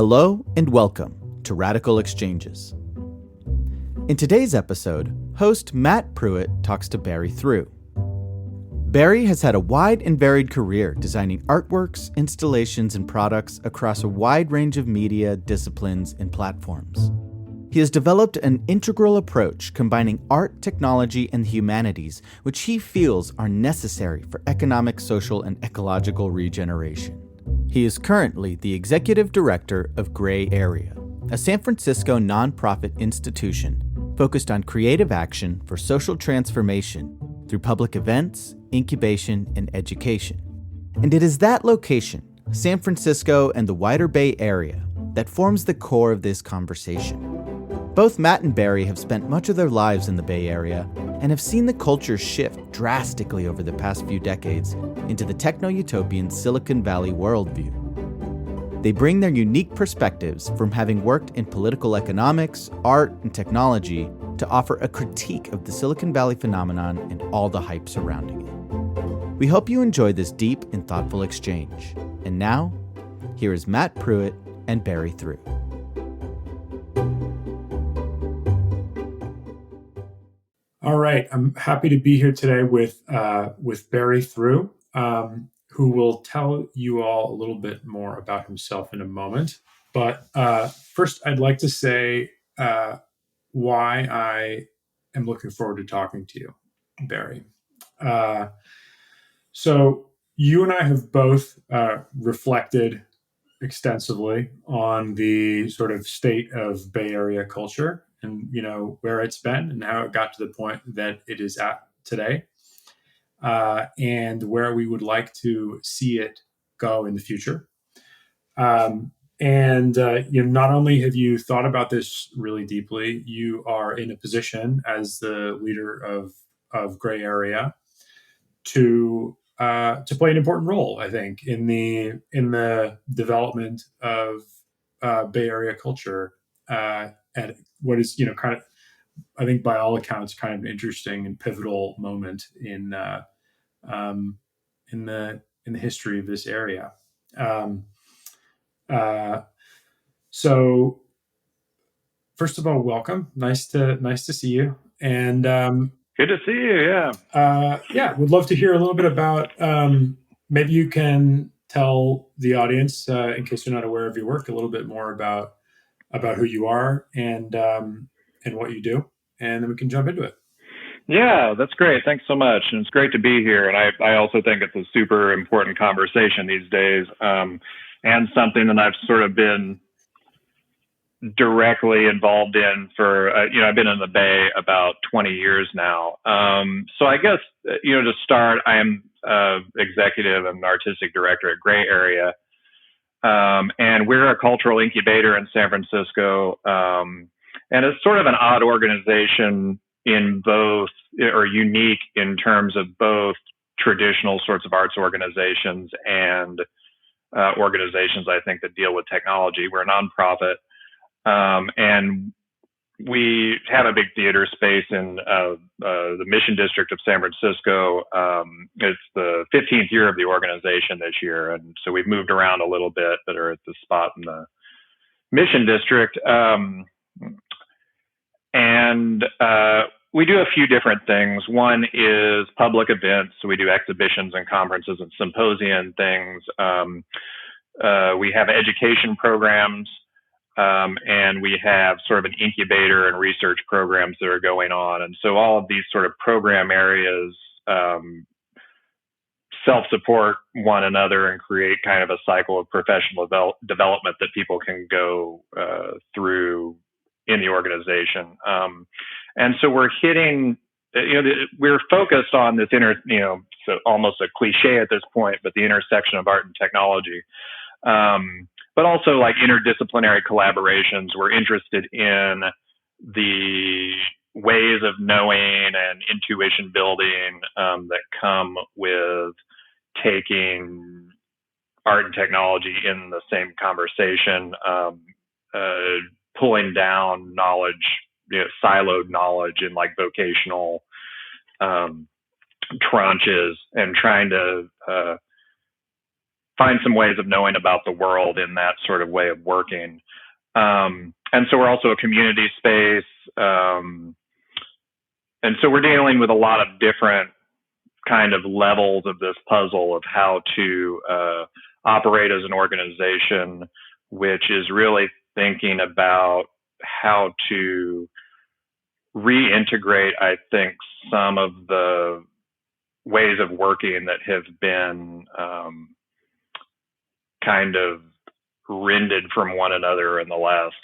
Hello and welcome to Radical Exchanges. In today's episode, host Matt Prewitt talks to Barry Through. Barry has had a wide and varied career designing artworks, installations, and products across a wide range of media, disciplines, and platforms. He has developed an integral approach combining art, technology, and the humanities, which he feels are necessary for economic, social, and ecological regeneration. He is currently the executive director of Gray Area, a San Francisco nonprofit institution focused on creative action for social transformation through public events, incubation, and education. And it is that location, San Francisco and the wider Bay Area, that forms the core of this conversation. Both Matt and Barry have spent much of their lives in the Bay Area and have seen the culture shift drastically over the past few decades into the techno-utopian Silicon Valley worldview. They bring their unique perspectives from having worked in political economics, art, and technology to offer a critique of the Silicon Valley phenomenon and all the hype surrounding it. We hope you enjoy this deep and thoughtful exchange. And now, here is Matt Prewitt and Barry Through. All right, I'm happy to be here today with Barry Through, who will tell you all a little bit more about himself in a moment. But first, I'd like to say why I am looking forward to talking to you, Barry. So you and I have both reflected extensively on the sort of state of Bay Area culture and, where it's been and how it got to the point that it is at today, and where we would like to see it go in the future. Not only have you thought about this really deeply, you are in a position as the leader of Gray Area to play an important role, I think, in the development of Bay Area culture at what is kind of, I think by all accounts, kind of an interesting and pivotal moment in the history of this area. So first of all, welcome. Nice to see you. And good to see you. Yeah. Would love to hear a little bit about. Maybe you can tell the audience, in case you're not aware of your work, a little bit more about who you are and what you do, and then we can jump into it. Yeah, that's great. Thanks so much. And it's great to be here. And I also think it's a super important conversation these days, and something that I've sort of been directly involved in for, I've been in the Bay about 20 years now. So I guess, to start, I am executive and artistic director at Gray Area. And we're a cultural incubator in San Francisco. And it's sort of an odd organization in both, or unique in terms of both traditional sorts of arts organizations and organizations, I think, that deal with technology. We're a nonprofit. And we have a big theater space in the Mission District of San Francisco. It's the 15th year of the organization this year. And so we've moved around a little bit, but are at the spot in the Mission District. We do a few different things. One is public events. So we do exhibitions and conferences and symposia and things. We have education programs. And we have sort of an incubator and research programs that are going on. And so all of these sort of program areas self-support one another and create kind of a cycle of professional development that people can go through in the organization. And so we're hitting, we're focused on this so almost a cliche at this point, but the intersection of art and technology. But also like interdisciplinary collaborations. We're interested in the ways of knowing and intuition building that come with taking art and technology in the same conversation, pulling down knowledge, siloed knowledge in like vocational tranches and trying to find some ways of knowing about the world in that sort of way of working. And so we're also a community space. And so we're dealing with a lot of different kind of levels of this puzzle of how to operate as an organization, which is really thinking about how to reintegrate, I think, some of the ways of working that have been kind of rended from one another in the last,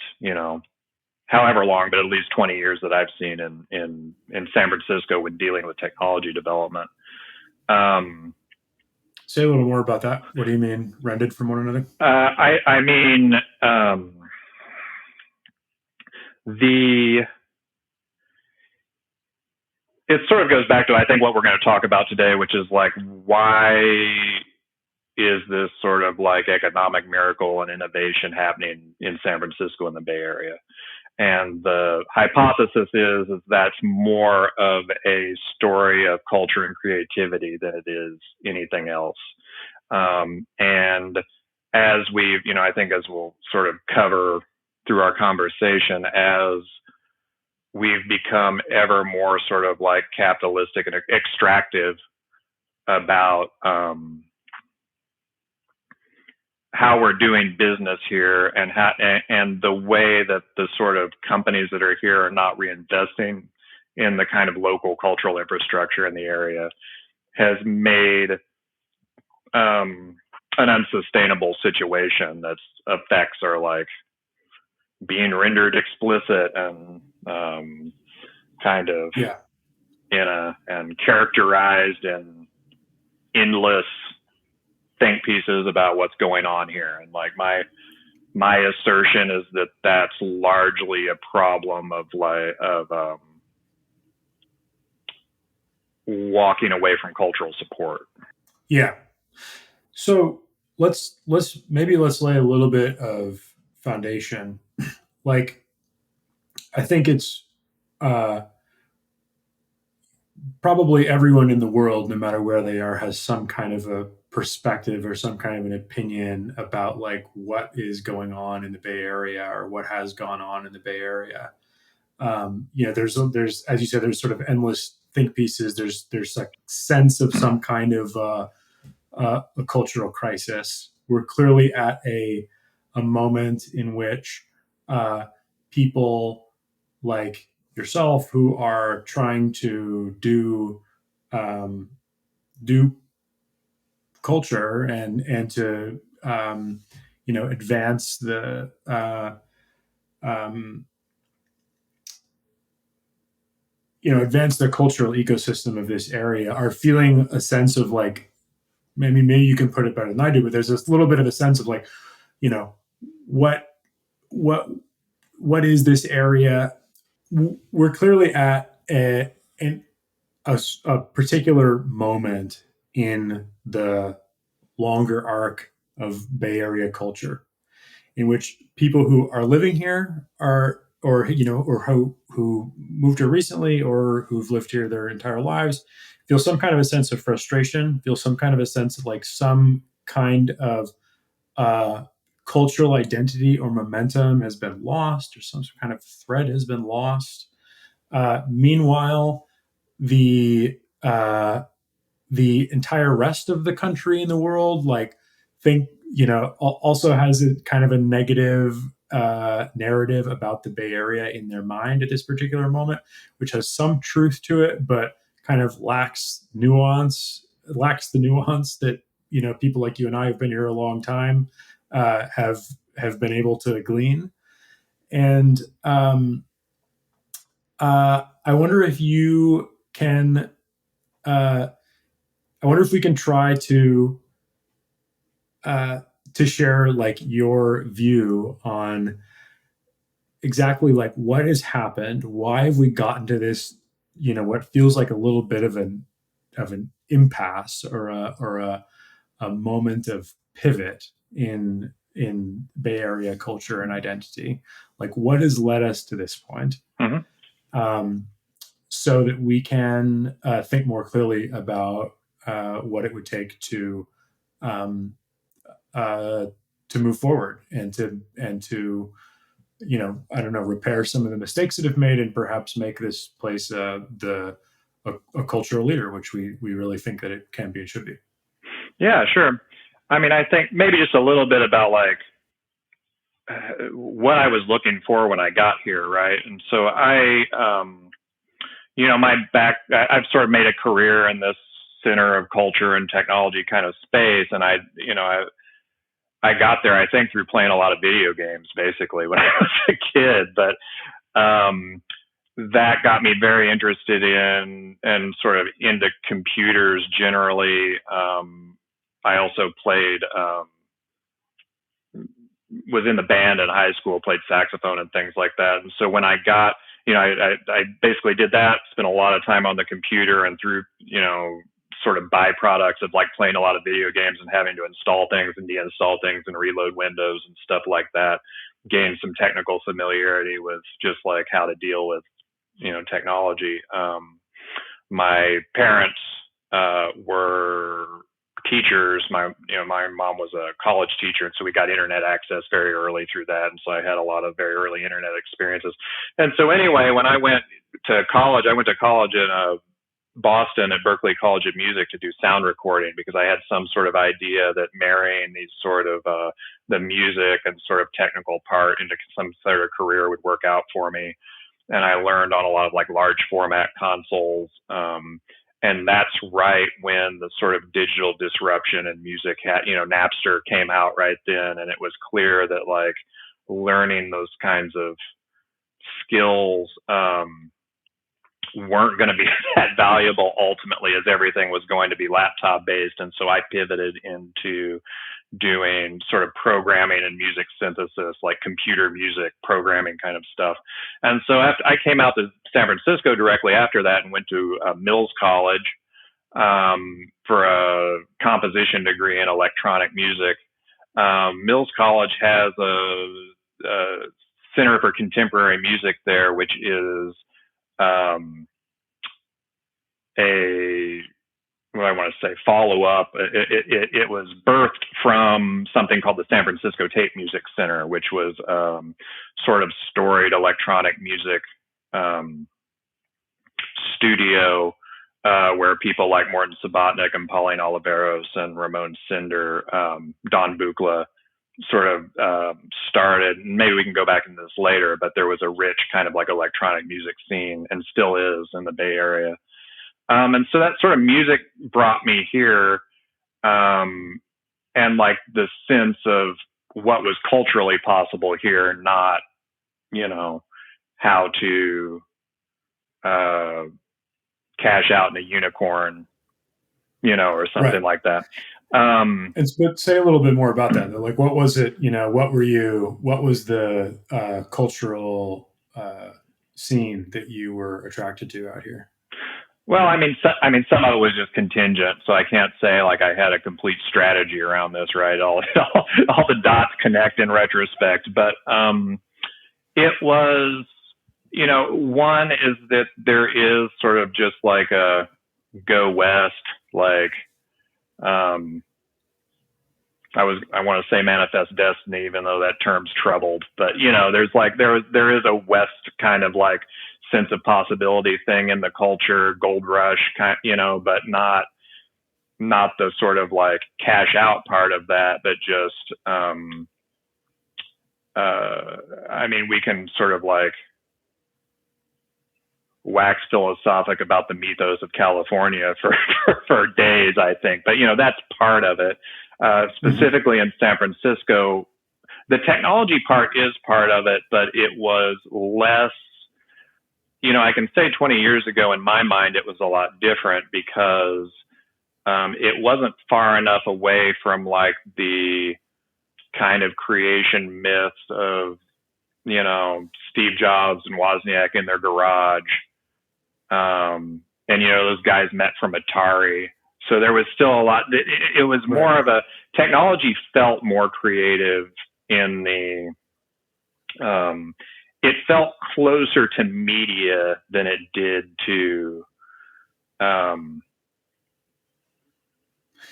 however long, but at least 20 years that I've seen in San Francisco with dealing with technology development. Say a little more about that. What do you mean, rended from one another? I mean, it sort of goes back to, I think, what we're going to talk about today, which is like, why is this sort of like economic miracle and innovation happening in San Francisco and the Bay Area? And the hypothesis is that's more of a story of culture and creativity than it is anything else. And as we've, I think as we'll sort of cover through our conversation, as we've become ever more sort of like capitalistic and extractive about how we're doing business here, and the way that the sort of companies that are here are not reinvesting in the kind of local cultural infrastructure in the area, has made an unsustainable situation that's effects are like being rendered explicit and kind of and characterized in endless think pieces about what's going on here. And like my assertion is that that's largely a problem of walking away from cultural support. Yeah. So let's lay a little bit of foundation. Like, I think it's probably everyone in the world, no matter where they are, has some kind of a perspective or some kind of an opinion about like what is going on in the Bay Area or what has gone on in the Bay Area. There's as you said, there's sort of endless think pieces. There's a sense of some kind of a cultural crisis. We're clearly at a moment in which people like yourself who are trying to do culture and to advance the advance the cultural ecosystem of this area are feeling a sense of like, maybe you can put it better than I do, but there's this little bit of a sense of like, what is this area? We're clearly at a particular moment in the longer arc of Bay Area culture, in which people who are living here or who moved here recently or who've lived here their entire lives feel some kind of a sense of frustration, feel some kind of a sense of like some kind of cultural identity or momentum has been lost, or some kind of thread has been lost. Meanwhile, the entire rest of the country in the world, also has a kind of a negative narrative about the Bay Area in their mind at this particular moment, which has some truth to it, but kind of lacks the nuance that people like you and I have been here a long time have been able to glean. And I wonder if you can. I wonder if we can try to share like your view on exactly like what has happened. Why have we gotten to this? What feels like a little bit of an impasse or a moment of pivot in Bay Area culture and identity. Like, what has led us to this point? Mm-hmm. So that we can think more clearly about what it would take to to move forward and to I don't know, repair some of the mistakes that have made and perhaps make this place a cultural leader, which we really think that it can be and should be. Yeah, sure. I mean, I think maybe just a little bit about like what I was looking for when I got here, right? And so I've sort of made a career in this center of culture and technology kind of space, and I got there, I think, through playing a lot of video games, basically, when I was a kid. But that got me very interested in and sort of into computers generally. I also played, was in the band in high school, played saxophone and things like that. And so when I got, I basically did that, spent a lot of time on the computer, and through, sort of byproducts of like playing a lot of video games and having to install things and deinstall things and reload windows and stuff like that, gained some technical familiarity with just like how to deal with, technology. My parents were teachers. My mom was a college teacher, and so we got internet access very early through that. And so I had a lot of very early internet experiences. And so anyway, when I went to college in Boston at Berklee College of Music to do sound recording, because I had some sort of idea that marrying these sort of the music and sort of technical part into some sort of career would work out for me. And I learned on a lot of like large format consoles. And that's right when the sort of digital disruption in music had, Napster came out right then. And it was clear that like learning those kinds of skills weren't going to be that valuable ultimately, as everything was going to be laptop based. And so I pivoted into doing sort of programming and music synthesis, like computer music programming kind of stuff. And so after I came out to San Francisco directly after that and went to Mills College for a composition degree in electronic music. Mills College has a Center for Contemporary Music there, which is follow up. It was birthed from something called the San Francisco Tape Music Center, which was sort of storied electronic music studio where people like Morton Subotnick and Pauline Oliveros and Ramon Cinder, Don Buchla sort of started. Maybe we can go back into this later, but there was a rich kind of like electronic music scene, and still is, in the Bay Area. And so that sort of music brought me here, and like the sense of what was culturally possible here, not, how to cash out in a unicorn, or something like that. But say a little bit more about that. Like, what was it? What was the cultural scene that you were attracted to out here? Well, I mean, some of it was just contingent, so I can't say like I had a complete strategy around this, right? All the dots connect in retrospect, but it was, one is that there is sort of just like a go west, like I want to say manifest destiny, even though that term's troubled, but there's like there is a west kind of like sense of possibility thing in the culture, gold rush kind, but not the sort of like cash out part of that, but just we can sort of like wax philosophic about the mythos of California for days, I think, but that's part of it. Specifically in San Francisco, the technology part is part of it, but it was less. I can say 20 years ago, in my mind, it was a lot different because it wasn't far enough away from like the kind of creation myths of, Steve Jobs and Wozniak in their garage. And, those guys met from Atari. So there was still a lot. It was more of a technology felt more creative in the, it felt closer to media than it did to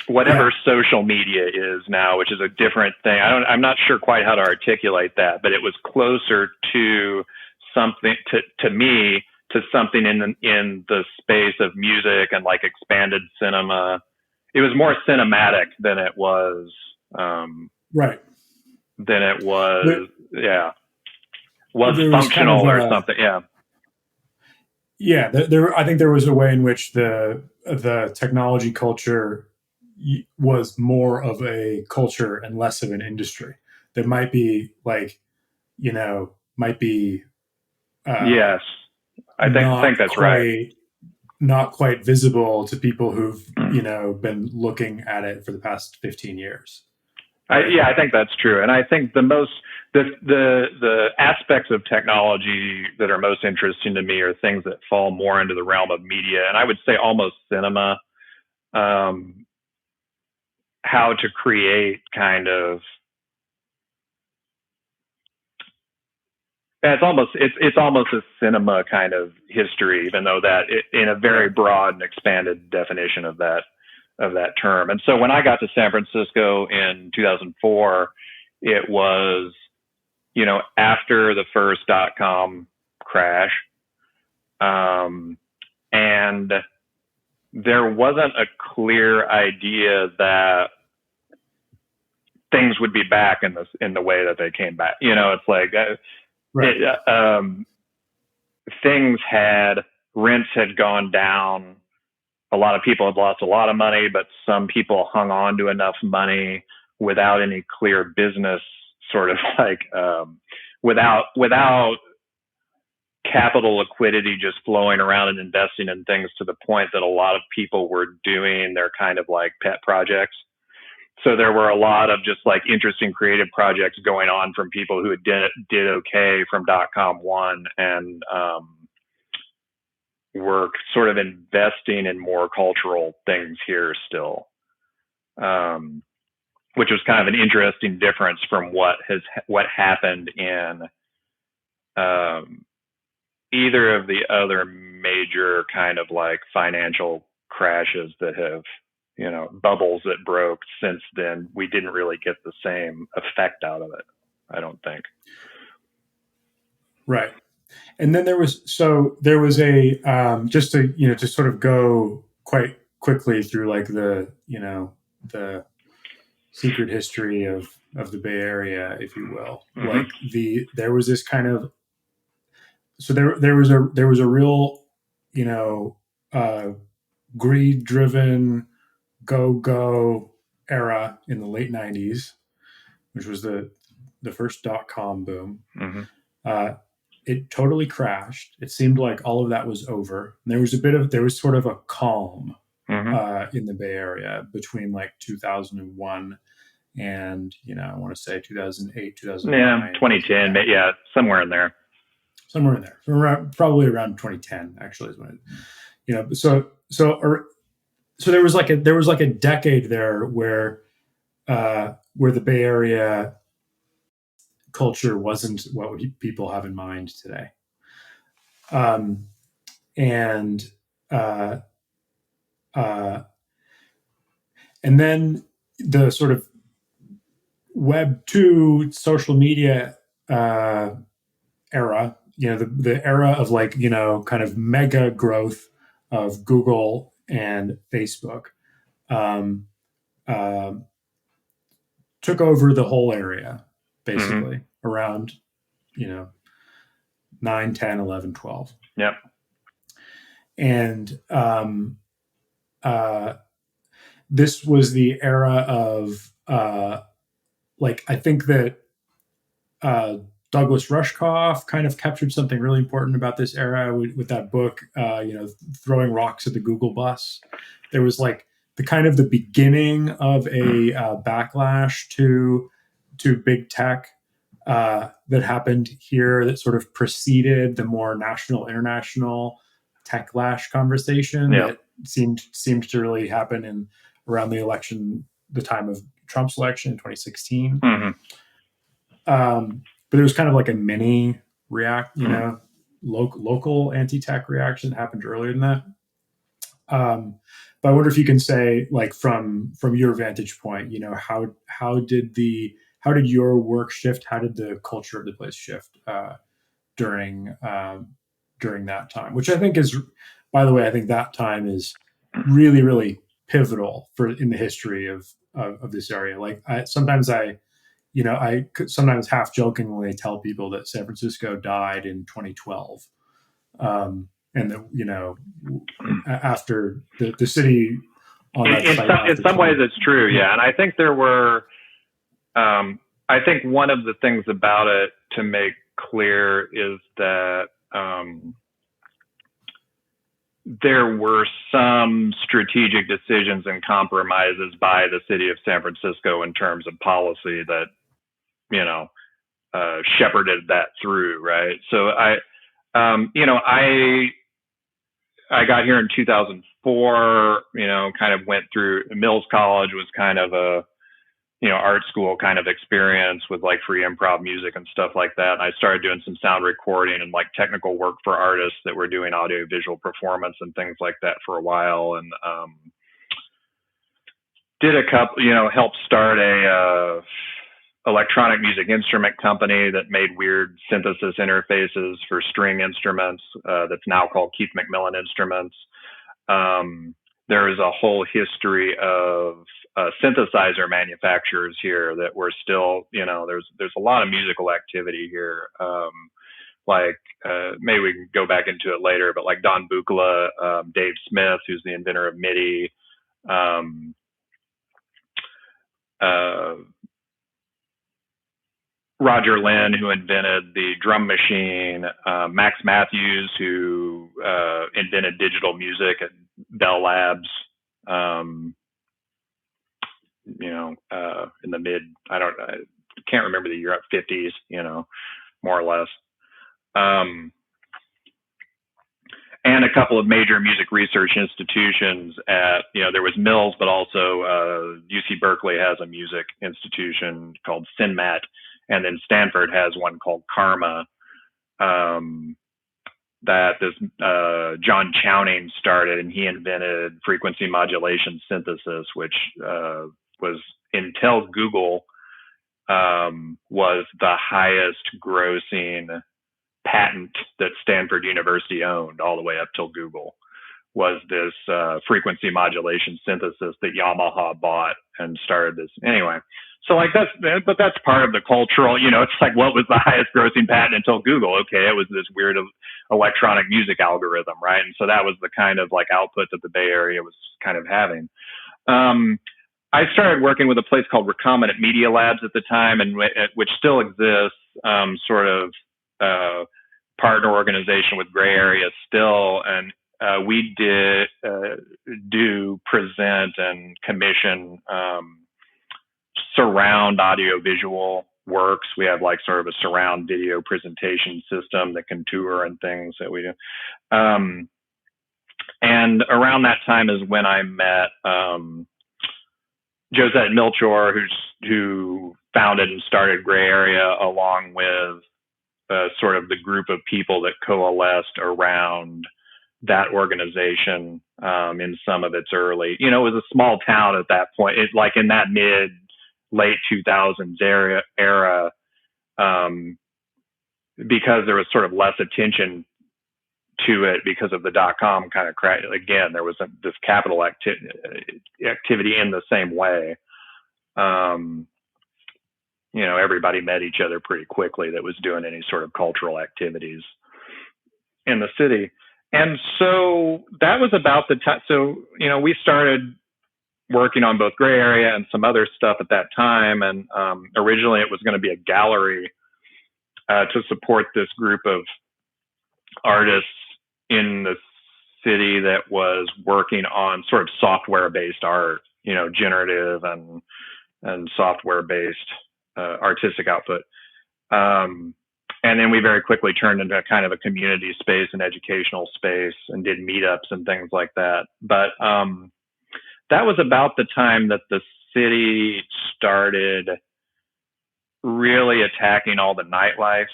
whatever social media is now, which is a different thing. I'm not sure quite how to articulate that, but it was closer to something to me, to something in the space of music and like expanded cinema. It was more cinematic than it was, right. Than it was, was there functional was kind of or something. Yeah. Yeah. I think there was a way in which the technology culture was more of a culture and less of an industry. There might be yes, I think that's right. Not quite visible to people who've been looking at it for the past 15 years. Right? I think that's true, and I think the aspects of technology that are most interesting to me are things that fall more into the realm of media, and I would say almost cinema. How to create kind of it's almost a cinema kind of history, even though that in a very broad and expanded definition of that term. And so when I got to San Francisco in 2004, it was, after the first .com crash, and there wasn't a clear idea that things would be back in the way that they came back. It's like rents had gone down. A lot of people had lost a lot of money, but some people hung on to enough money without any clear business, sort of like without capital liquidity just flowing around and investing in things, to the point that a lot of people were doing their kind of like pet projects. So there were a lot of just like interesting creative projects going on from people who did okay from .com one, and were sort of investing in more cultural things here still, which was kind of an interesting difference from what happened in either of the other major kind of like financial crashes that have, bubbles that broke since then. We didn't really get the same effect out of it, I don't think. Right. And then there was a just to sort of go quite quickly through like the secret history of the Bay Area, if you will. Like there was this kind of, so there was a real greed driven go era in the late 90s, which was the first .com boom. It totally crashed. It seemed like all of that was over. And there was sort of a calm in the Bay Area between like 2001 and, I want to say 2008, 2009. 2010, somewhere in there. Somewhere in there. Probably around 2010, actually, is when it, so there was like a decade there where the Bay Area culture wasn't what people have in mind today. And then the sort of Web 2 social media era, the era of like, kind of mega growth of Google and Facebook, took over the whole area, basically, around, 9, 10, 11, 12. Yep. And this was the era of, I think that Douglas Rushkoff kind of captured something really important about this era with that book, Throwing Rocks at the Google Bus. There was like the kind of the beginning of a backlash to big tech that happened here, that sort of preceded the more national, international techlash conversation that seemed to really happen around the election, the time of Trump's election in 2016. But it was kind of like a mini local anti-tech reaction that happened earlier than that. But I wonder if you can say, like, from your vantage point, how did your work shift? How did the culture of the place shift during during that time? Which I think is, by the way, I think that time is really, really pivotal in the history of this area. Like, I could sometimes half jokingly tell people that San Francisco died in 2012. And that, after the city on that site. In some ways it's true. Yeah. And I think there were, I think one of the things about it to make clear is that, there were some strategic decisions and compromises by the city of San Francisco in terms of policy that, shepherded that through. Right. So I got here in 2004, kind of went through Mills College, was kind of a, art school kind of experience with like free improv music and stuff like that. And I started doing some sound recording and like technical work for artists that were doing audio visual performance and things like that for a while. And, did a couple, helped start a, electronic music instrument company that made weird synthesis interfaces for string instruments, that's now called Keith McMillan Instruments. There is a whole history of synthesizer manufacturers here that were still, there's a lot of musical activity here. Maybe we can go back into it later, but like Don Buchla, Dave Smith, who's the inventor of MIDI, Roger Lynn, who invented the drum machine, Max Matthews, who invented digital music at Bell Labs, in the I can't remember the year, 50s, more or less. And a couple of major music research institutions there was Mills, but also UC Berkeley has a music institution called SynMat. And then Stanford has one called Karma, that this John Chowning started, and he invented frequency modulation synthesis, which was, until Google, was the highest grossing patent that Stanford University owned all the way up till Google, was this frequency modulation synthesis that Yamaha bought and started this. Anyway, so that's part of the cultural, it's like, what was the highest grossing patent until Google? Okay, it was this weird electronic music algorithm, right? And so that was the kind of like output that the Bay Area was kind of having. I started working with a place called Recombinant Media Labs at the time, and which still exists, sort of partner organization with Gray Area still, and we did do present and commission surround audiovisual works. We have like sort of a surround video presentation system that can tour and things that we do. And around that time is when I met Josette Milchor, who founded and started Gray Area, along with sort of the group of people that coalesced around that organization in some of its early, it was a small town at that point. It, like in that late 2000s era, because there was sort of less attention to it because of the .com kind of crash. Again, there was this capital activity in the same way. Everybody met each other pretty quickly that was doing any sort of cultural activities in the city. And so that was about the time. So, we started working on both Gray Area and some other stuff at that time. And originally it was going to be a gallery to support this group of artists in the city that was working on sort of software-based art, generative and software-based artistic output. And then we very quickly turned into kind of a community space and educational space and did meetups and things like that. But that was about the time that the city started really attacking all the nightlife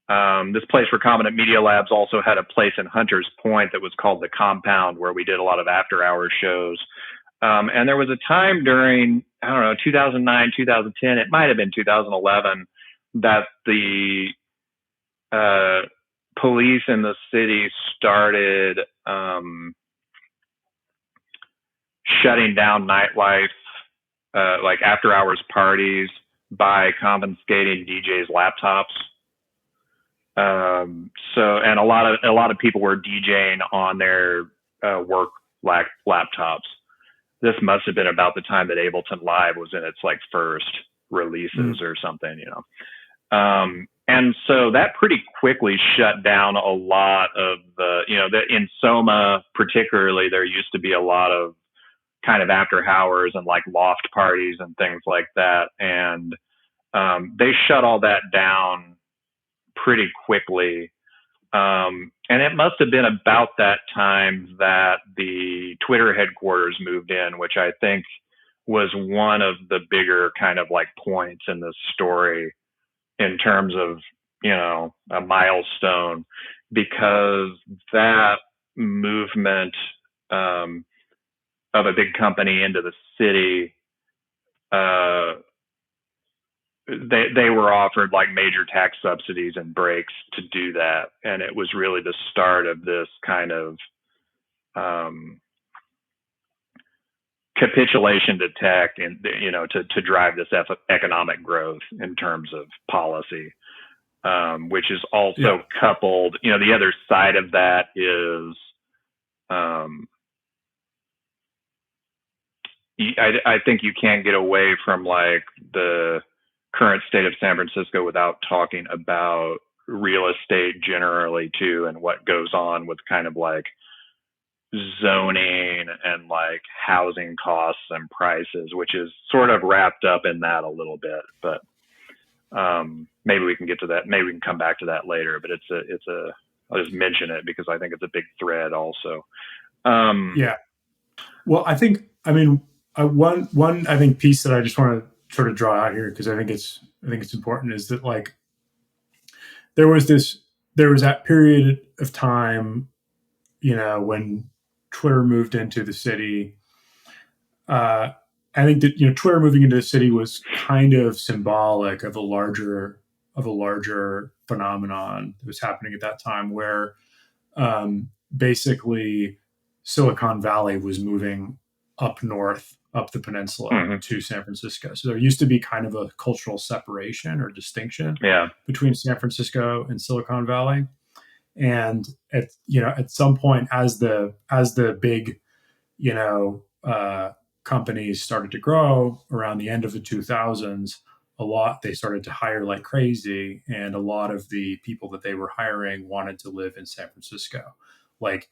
This place, Recombinant Media Labs, also had a place in Hunters Point that was called the Compound, where we did a lot of after-hours shows. And there was a time during, 2009, 2010, it might have been 2011, that the police in the city started shutting down nightlife, like after-hours parties, by confiscating DJs' laptops. And a lot of people were DJing on their work laptops. This must have been about the time that Ableton Live was in its like first releases or something, and so that pretty quickly shut down a lot of in Soma particularly, there used to be a lot of kind of after hours and like loft parties and things like that. And they shut all that down pretty quickly. And it must have been about that time that the Twitter headquarters moved in, which I think was one of the bigger kind of like points in this story in terms of, a milestone, because that movement of a big company into the city, they were offered like major tax subsidies and breaks to do that. And it was really the start of this kind of capitulation to tech and, to drive this economic growth in terms of policy, which is also coupled, the other side of that is, I think you can't get away from like the current state of San Francisco without talking about real estate generally too, and what goes on with kind of like zoning and like housing costs and prices, which is sort of wrapped up in that a little bit. But maybe we can get to that. Maybe we can come back to that later. But I'll just mention it because I think it's a big thread also. Well, one piece that I just want to sort of draw out here, because I think it's important, is that like there was that period of time, when Twitter moved into the city. I think that Twitter moving into the city was kind of symbolic of a larger phenomenon that was happening at that time, where basically Silicon Valley was moving up north, up the peninsula to San Francisco. So there used to be kind of a cultural separation or distinction between San Francisco and Silicon Valley. And at some point, as the big, companies started to grow around the end of the 2000s, they started to hire like crazy. And a lot of the people that they were hiring wanted to live in San Francisco, like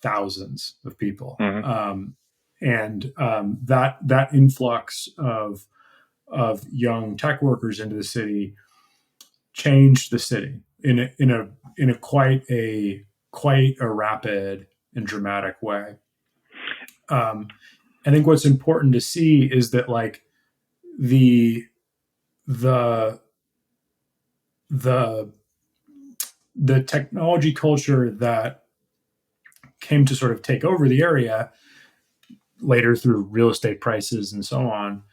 thousands of people. That influx of young tech workers into the city changed the city in a quite a rapid and dramatic way. I think what's important to see is that like the technology culture that came to sort of take over the area later through real estate prices and so on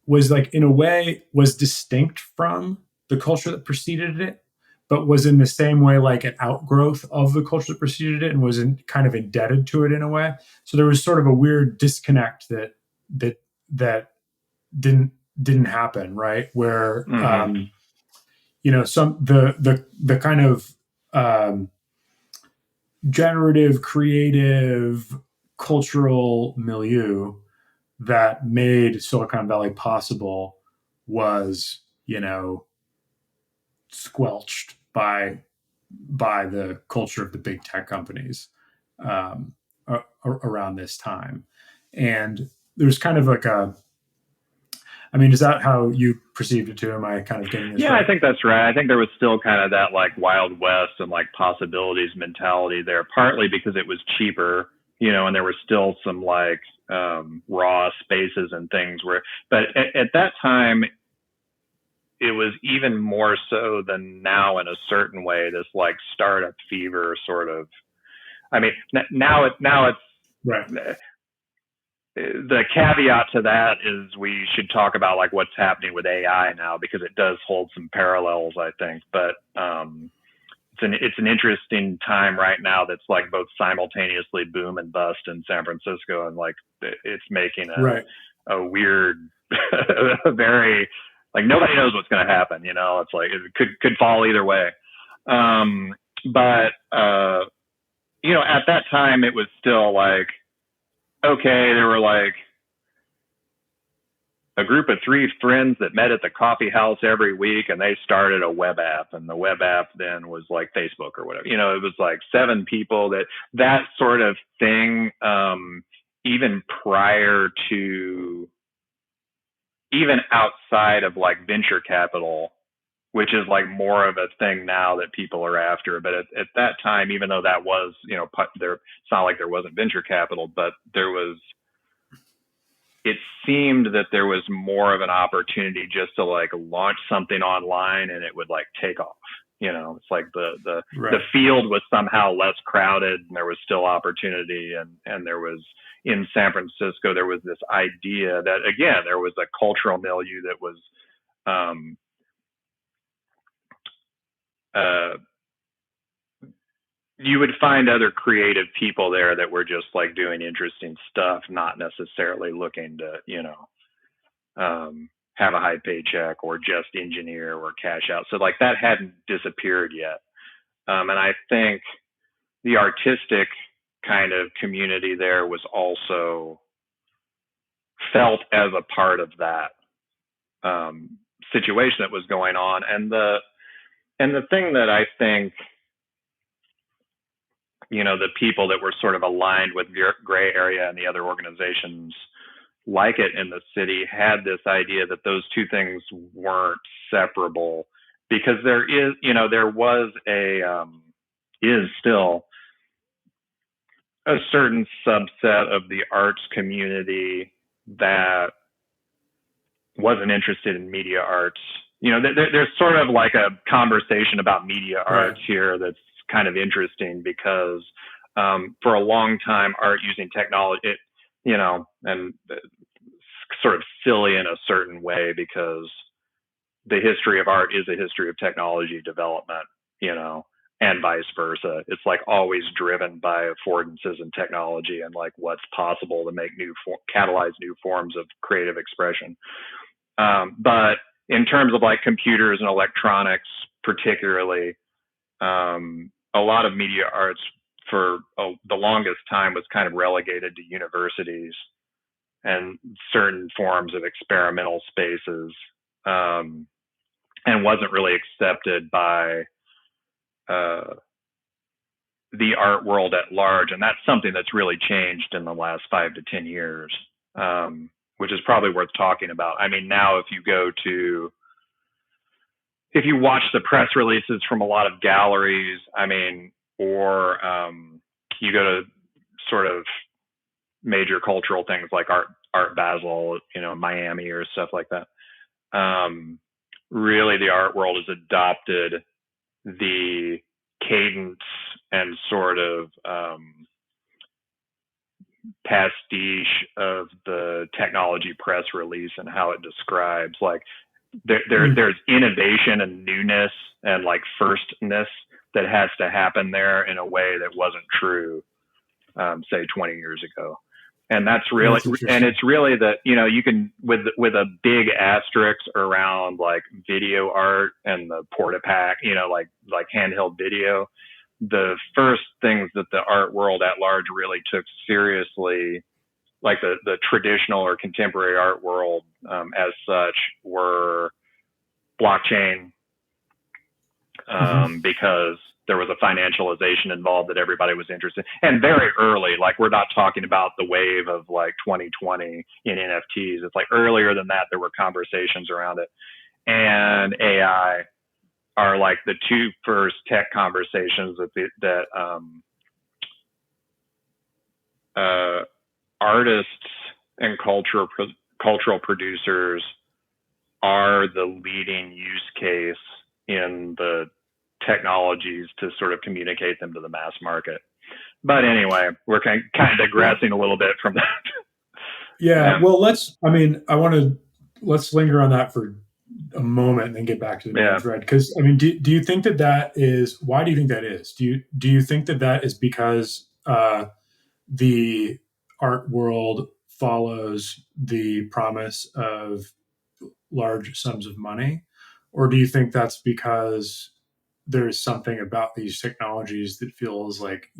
was like, in a way, was distinct from the culture that preceded it, but was in the same way like an outgrowth of the culture that preceded it, and was kind of indebted to it in a way. So there was sort of a weird disconnect that didn't happen, right? Where the kind of generative, creative, cultural milieu that made Silicon Valley possible was, squelched by the culture of the big tech companies around this time. And there's kind of like is that how you perceived it too? Am I kind of getting this right? I think that's right. I think there was still kind of that like Wild West and like possibilities mentality there, partly because it was cheaper, and there were still some like raw spaces and things but at that time, it was even more so than now in a certain way, this like startup fever sort of, I mean, now it's Right. the caveat to that is we should talk about like what's happening with AI now, because it does hold some parallels, I think. But it's an interesting time right now that's like both simultaneously boom and bust in San Francisco, and like it's making a weird, a very like nobody knows what's going to happen. You know, it's like it could fall either way. But you know, at that time it was still like, okay, there were like a group of 3 friends that met at the coffee house every week, and they started a web app, and the web app then was like Facebook or whatever. You know, it was like 7 people, that sort of thing. Even prior to, even outside of like venture capital, which is like more of a thing now that people are after. But at that time, even though that was, you know, it's not like there wasn't venture capital, but it seemed that there was more of an opportunity just to like launch something online and it would like take off. You know, it's like the field was somehow less crowded, and there was still opportunity. And there was, in San Francisco, there was this idea that, again, there was a cultural milieu that was, you would find other creative people there that were just like doing interesting stuff, not necessarily looking to, you know, have a high paycheck or just engineer or cash out. So like that hadn't disappeared yet. And I think the artistic kind of community there was also felt as a part of that situation that was going on. And the thing that I think, you know, the people that were sort of aligned with Gray Area and the other organizations like it in the city had this idea that those two things weren't separable, because there is, you know, there was is still a certain subset of the arts community that wasn't interested in media arts. You know, there's sort of like a conversation about media arts here that's kind of interesting, because for a long time, art using technology, you know, and sort of silly in a certain way, because the history of art is a history of technology development, you know, and vice versa. It's like always driven by affordances in technology and like what's possible to make catalyze new forms of creative expression. But in terms of like computers and electronics, particularly, a lot of media arts for the longest time was kind of relegated to universities and certain forms of experimental spaces, and wasn't really accepted by the art world at large. And that's something that's really changed in the last 5 to 10 years, which is probably worth talking about. I mean, now if you watch the press releases from a lot of galleries, I mean, or you go to sort of major cultural things like Art Basel, you know, Miami or stuff like that. Really, the art world has adopted the cadence and sort of pastiche of the technology press release and how it describes, like, there's innovation and newness and like firstness that has to happen there in a way that wasn't true, say 20 years ago. And that's really, and it's really that, you know, you can, with a big asterisk around like video art and the Portapack, you know, like handheld video, the first things that the art world at large really took seriously, like the traditional or contemporary art world as such, were blockchain, because there was a financialization involved that everybody was interested in. And very early, like we're not talking about the wave of like 2020 in NFTs. It's like earlier than that, there were conversations around it. And AI are like the two first tech conversations that artists and cultural producers are the leading use case in the technologies to sort of communicate them to the mass market. But anyway, we're kind of digressing a little bit from that. Yeah. Well, let's linger on that for a moment and then get back to the main thread. Because do you think that is, why do you think that is? Do you think that is because the art world follows the promise of large sums of money, or do you think that's because there's something about these technologies that feels like,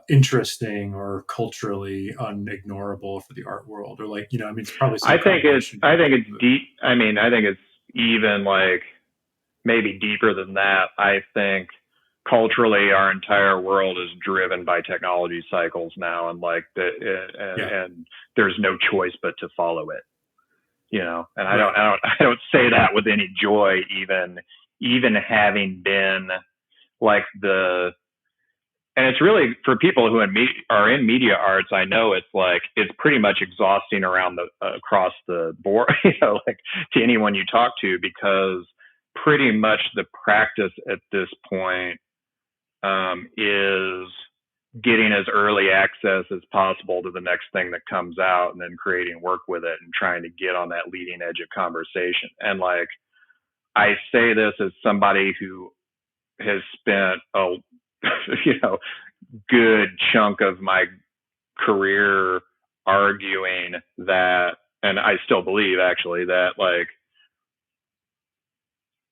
interesting or culturally unignorable for the art world, or like, it's probably some I think it's deep. I think it's even like maybe deeper than that. I think culturally our entire world is driven by technology cycles now, and like and there's no choice but to follow it, and I don't say that with any joy, even having been like and it's really for people who are in media arts. I know it's pretty much exhausting across the board, like to anyone you talk to, because pretty much the practice at this point is getting as early access as possible to the next thing that comes out, and then creating work with it and trying to get on that leading edge of conversation. And like, I say this as somebody who has spent a good chunk of my career arguing that, and I still believe actually that like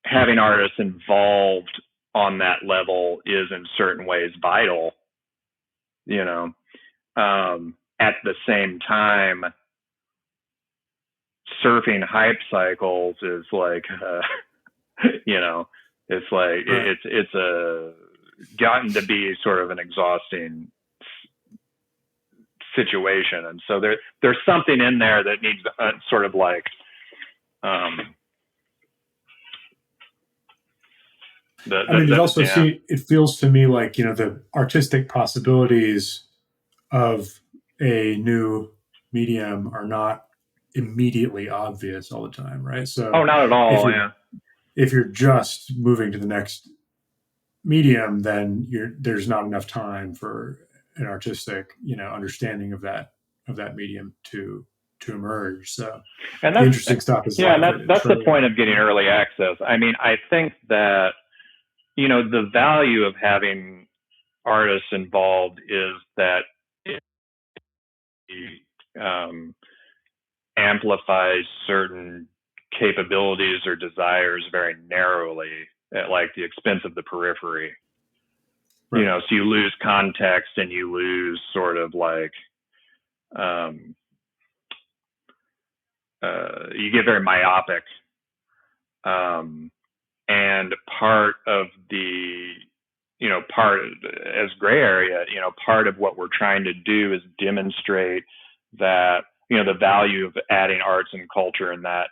having artists involved on that level is in certain ways vital, at the same time, surfing hype cycles is like, it's like, it's gotten to be sort of an exhausting situation. And so there's something in there that needs sort of like, it feels to me like, the artistic possibilities of a new medium are not immediately obvious all the time, right? So not at all. If you're just moving to the next medium, then there's not enough time for an artistic, understanding of that medium to emerge. So and the interesting stuff is that's the point of getting early access. I think that the value of having artists involved is that it amplifies certain capabilities or desires very narrowly at like the expense of the periphery. Right. So you lose context and you lose sort of like, you get very myopic. And part of the, as gray area, part of what we're trying to do is demonstrate that, the value of adding arts and culture and that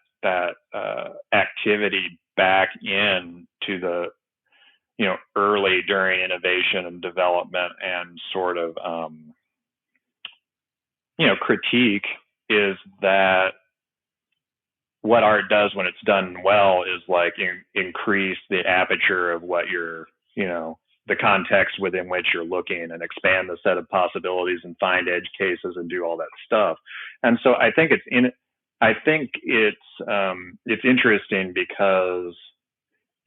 activity back in to the, early during innovation and development and sort of, critique is that what art does when it's done well is like increase the aperture of what you're, the context within which you're looking, and expand the set of possibilities and find edge cases and do all that stuff. And so I think it's interesting because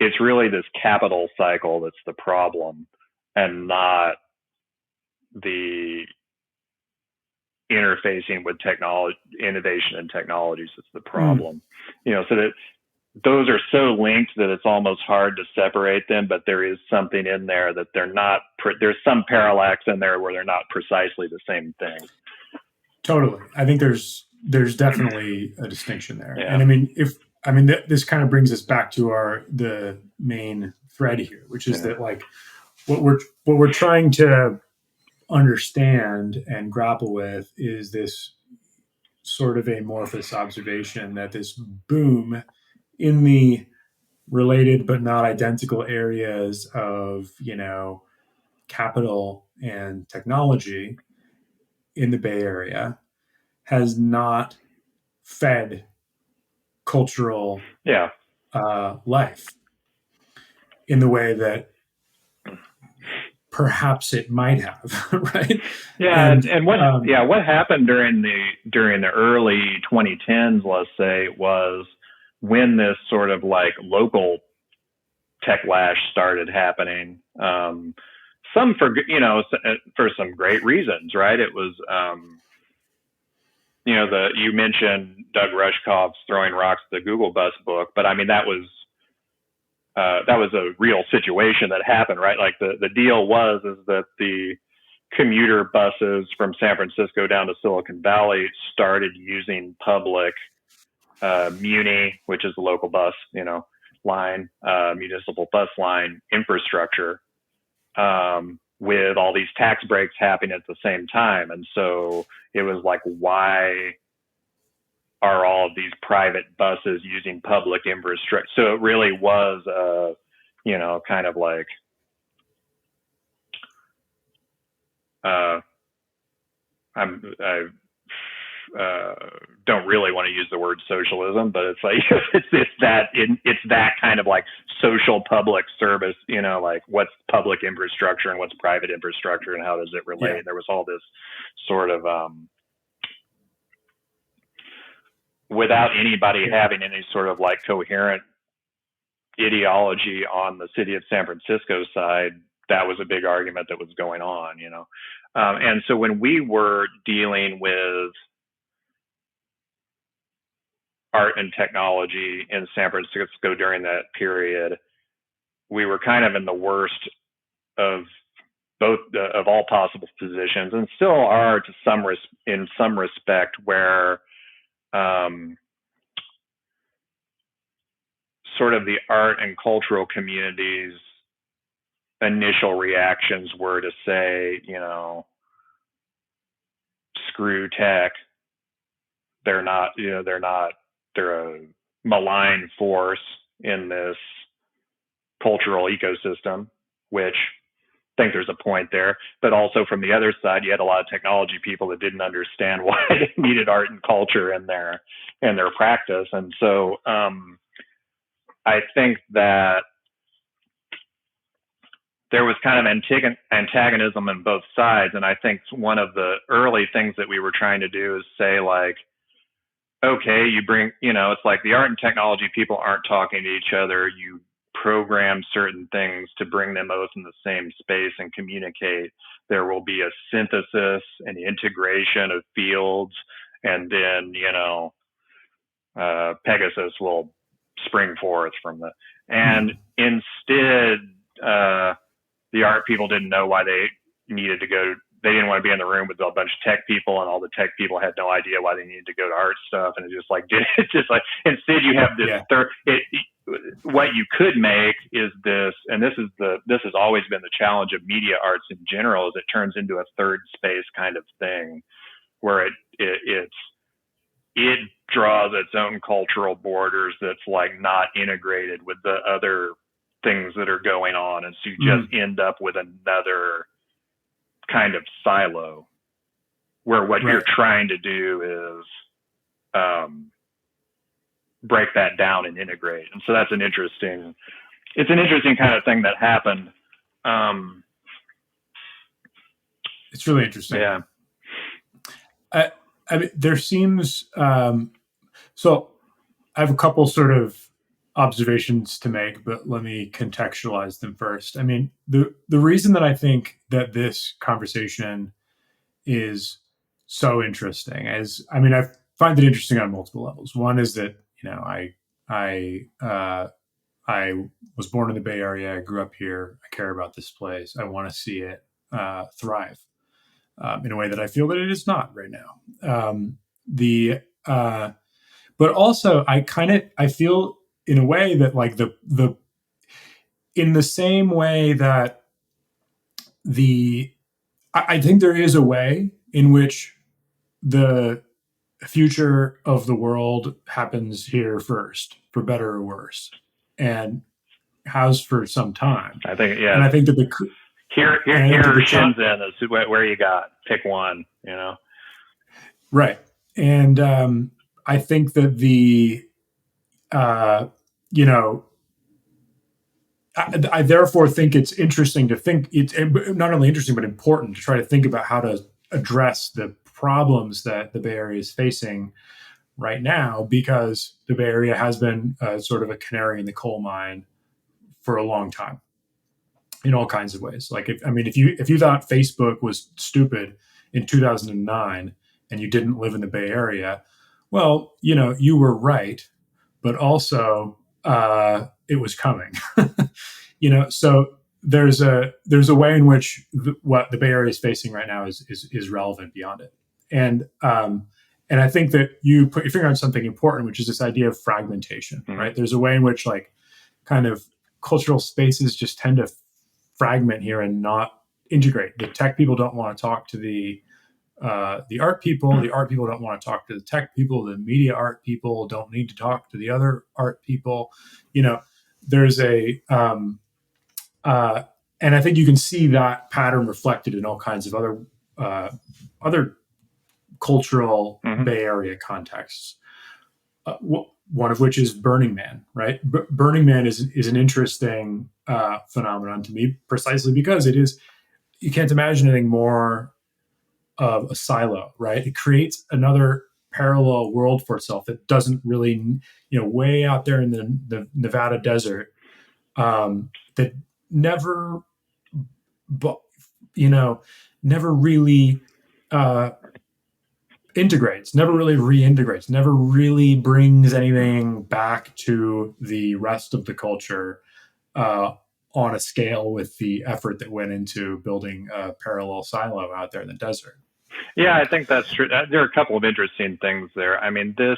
it's really this capital cycle that's the problem, and not the interfacing with technology, innovation and technologies that's the problem. So that those are so linked that it's almost hard to separate them, but there is something in there that they're not, there's some parallax in there where they're not precisely the same thing. Totally. I think there's definitely a distinction there. Yeah. And this kind of brings us back to the main thread here, which is that like what we're trying to understand and grapple with is this sort of amorphous observation that this boom in the related but not identical areas of, capital and technology in the Bay Area has not fed cultural Yeah. life in the way that perhaps it might have, right? Yeah, and what happened during the early 2010s, let's say, was when this sort of like local techlash started happening. Some for some great reasons, right? It was you mentioned Doug Rushkoff's Throwing Rocks at the Google Bus book, but I mean that was a real situation that happened, right? Like the deal is that the commuter buses from San Francisco down to Silicon Valley started using public Muni, which is the local bus, line, municipal bus line infrastructure, with all these tax breaks happening at the same time. And so it was like, why are all of these private buses using public infrastructure? So it really was, kind of like, I don't really want to use the word socialism, but it's like it's that kind of like social public service, like what's public infrastructure and what's private infrastructure and how does it relate? Yeah. There was all this sort of without anybody having any sort of like coherent ideology on the city of San Francisco side, that was a big argument that was going on, and so when we were dealing with art and technology in San Francisco during that period, we were kind of in the worst of both of all possible positions, and still are in some respect, where sort of the art and cultural community's initial reactions were to say, screw tech. They're a malign force in this cultural ecosystem, which I think there's a point there. But also from the other side, you had a lot of technology people that didn't understand why they needed art and culture in their practice. And so I think that there was kind of antagonism on both sides. And I think one of the early things that we were trying to do is say, like, okay, you bring, it's like the art and technology people aren't talking to each other. You program certain things to bring them both in the same space and communicate. There will be a synthesis and integration of fields, and then, Pegasus will spring forth from the, and instead, the art people didn't know why they needed to go. They didn't want to be in the room with a bunch of tech people, and all the tech people had no idea why they needed to go to art stuff. And it's just like instead you have this what you could make is this, and this has always been the challenge of media arts in general, is it turns into a third space kind of thing where it draws its own cultural borders that's like not integrated with the other things that are going on. And so you just end up with another kind of silo where what you're trying to do is break that down and integrate. And so that's an interesting kind of thing that happened. It's really interesting. Yeah. I mean, there seems, so I have a couple sort of observations to make, but let me contextualize them first. I mean, the reason that I think that this conversation is so interesting is, I mean, I find it interesting on multiple levels. One is that, I was born in the Bay Area. I grew up here. I care about this place. I want to see it thrive in a way that I feel that it is not right now. But also I feel in a way that like in the same way that I think there is a way in which the future of the world happens here first, for better or worse, and has for some time. I think, yeah. And I think that here Shenzhen is where you got, pick one, Right. And I think that you know, I therefore think it's interesting to think, it's not only interesting, but important to try to think about how to address the problems that the Bay Area is facing right now, because the Bay Area has been sort of a canary in the coal mine for a long time in all kinds of ways. Like, if you thought Facebook was stupid in 2009 and you didn't live in the Bay Area, well, you were right, but also it was coming. So there's a way in which what the Bay Area is facing right now is relevant beyond it, and I think that you put your finger on something important, which is this idea of fragmentation. Mm-hmm. Right? There's a way in which, like, kind of cultural spaces just tend to fragment here and not integrate. The tech people don't want to talk to the art people. The art people don't want to talk to the tech people. The media art people don't need to talk to the other art people. There's and I think you can see that pattern reflected in all kinds of other cultural mm-hmm. Bay Area contexts. One of which is Burning Man, right? Burning Man is an interesting phenomenon to me, precisely because you can't imagine anything more of a silo, right? It creates another parallel world for itself that doesn't really, way out there in the Nevada desert, that never really integrates, never really reintegrates, never really brings anything back to the rest of the culture on a scale with the effort that went into building a parallel silo out there in the desert. Yeah, I think that's true. There are a couple of interesting things there. I mean, this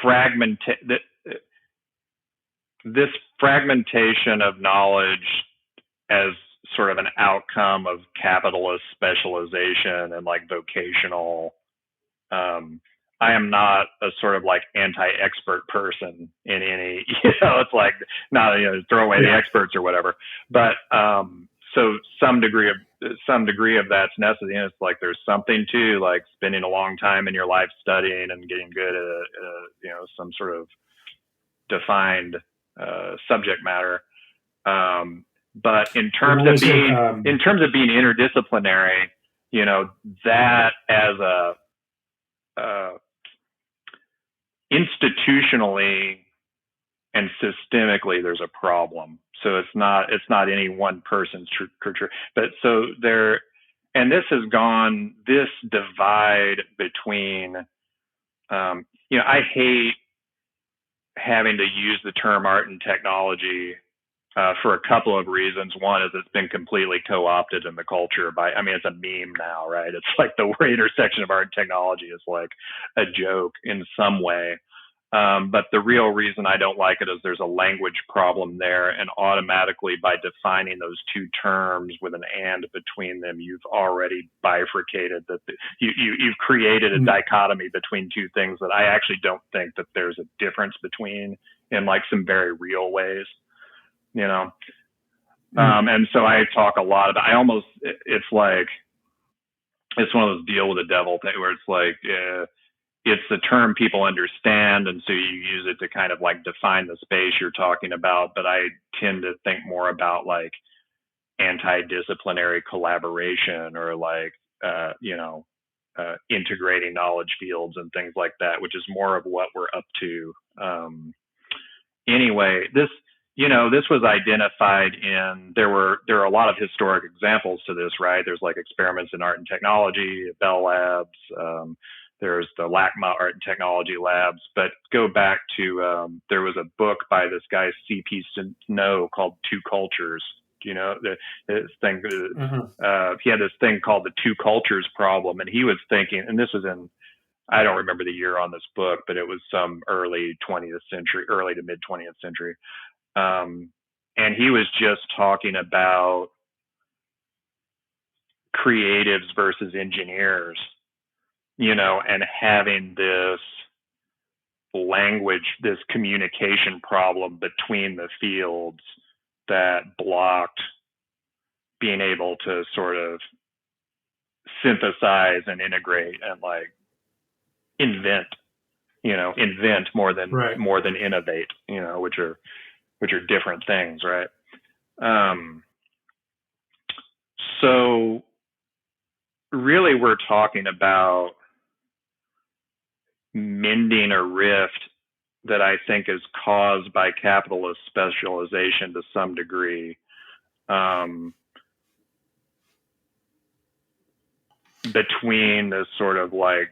fragmentation of knowledge as sort of an outcome of capitalist specialization and like vocational. I am not a sort of like anti-expert person in any, it's like not, throw away the experts or whatever, but, so some degree of that's necessary. It's like, there's something to like spending a long time in your life studying and getting good at, some sort of defined, subject matter. But in terms of being interdisciplinary, that as institutionally and systemically, there's a problem. So it's not any one person's but so there, and this divide between, I hate having to use the term art and technology for a couple of reasons. One is it's been completely co-opted in the culture it's a meme now, right? It's like the word intersection of art and technology is like a joke in some way. But the real reason I don't like it is there's a language problem there, and automatically by defining those two terms with an and between them, you've already bifurcated that you've created a dichotomy between two things that I actually don't think that there's a difference between in like some very real ways, and so I talk a lot about, it's like, it's one of those deal with the devil thing where it's like, it's the term people understand, and so you use it to kind of like define the space you're talking about. But I tend to think more about like anti-disciplinary collaboration or like, integrating knowledge fields and things like that, which is more of what we're up to. Anyway, this was identified there are a lot of historic examples to this, right? There's like experiments in art and technology, Bell Labs, there's the LACMA Art and Technology Labs, but go back to, there was a book by this guy, C.P. Snow, called Two Cultures. This thing, he had this thing called the Two Cultures Problem, and he was thinking, and this was I don't remember the year on this book, but it was some early to mid 20th century. And he was just talking about creatives versus engineers, and having this language, this communication problem between the fields that blocked being able to sort of synthesize and integrate and like invent more than Right. innovate, which are different things, right? So really we're talking about mending a rift that I think is caused by capitalist specialization to some degree, between this sort of like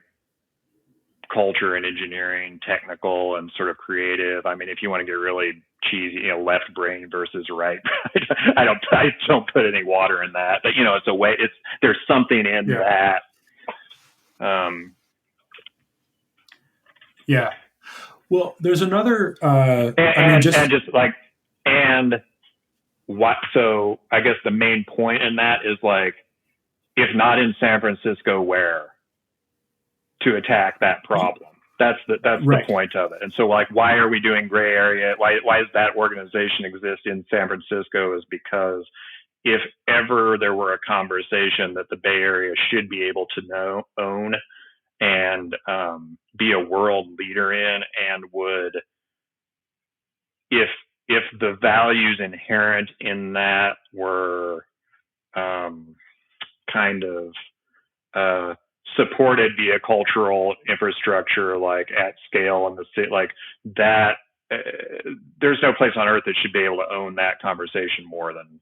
culture and engineering, technical and sort of creative. I mean, if you want to get really cheesy, left brain versus right. I don't put any water in that, but it's a way. There's something in that. Yeah. Well, there's another. What? So I guess the main point in that is like, if not in San Francisco, where to attack that problem? That's the point of it. And so, like, why are we doing gray area? Why does that organization exist in San Francisco? Is because if ever there were a conversation that the Bay Area should be able to own and be a world leader in, and would, if the values inherent in that were kind of supported via cultural infrastructure, like at scale in the city, like that, there's no place on earth that should be able to own that conversation more than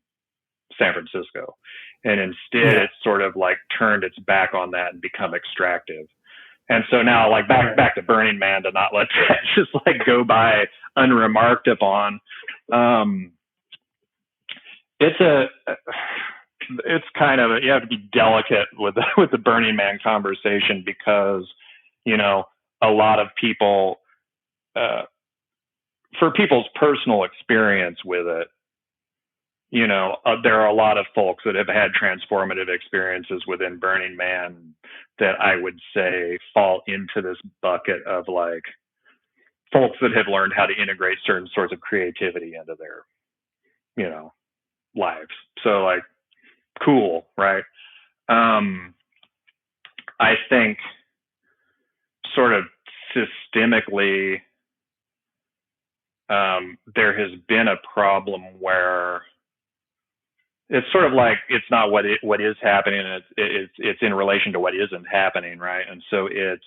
San Francisco. And instead it's sort of like turned its back on that and become extractive. And so now, like, back to Burning Man, to not let that just like go by unremarked upon. It's kind of you have to be delicate with the Burning Man conversation, because a lot of people, for people's personal experience with it, there are a lot of folks that have had transformative experiences within Burning Man that I would say fall into this bucket of like folks that have learned how to integrate certain sorts of creativity into their lives. So like, cool, right? I think sort of systemically, there has been a problem where it's sort of like, it's not what is happening, and it's in relation to what isn't happening, right? And so it's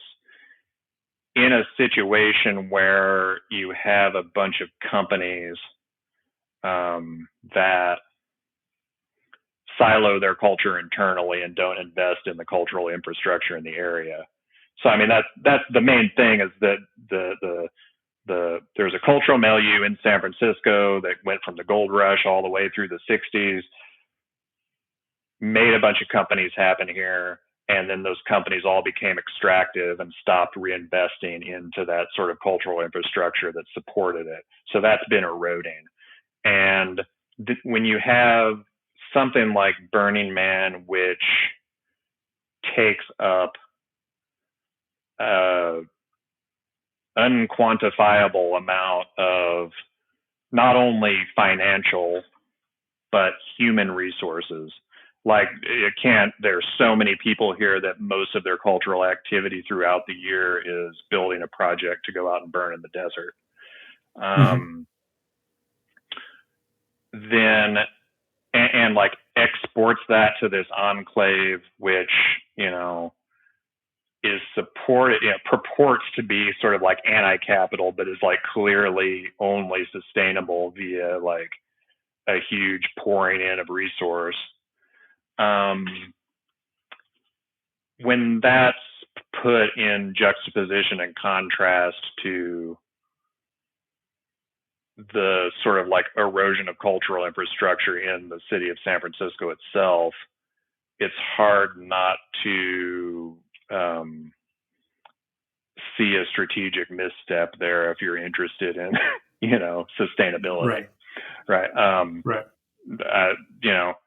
in a situation where you have a bunch of companies that silo their culture internally and don't invest in the cultural infrastructure in the area. So I mean, that's the main thing, is that there's a cultural milieu in San Francisco that went from the gold rush all the way through the 60s, made a bunch of companies happen here, and then those companies all became extractive and stopped reinvesting into that sort of cultural infrastructure that supported it. So that's been eroding. And when you have something like Burning Man, which takes up unquantifiable amount of not only financial but human resources, like there's so many people here that most of their cultural activity throughout the year is building a project to go out and burn in the desert. Then and like exports that to this enclave, which is supported, purports to be sort of like anti-capital, but is like clearly only sustainable via like a huge pouring in of resource. When that's put in juxtaposition and contrast to the sort of like erosion of cultural infrastructure in the city of San Francisco itself, it's hard not to see a strategic misstep there if you're interested in, sustainability. Right.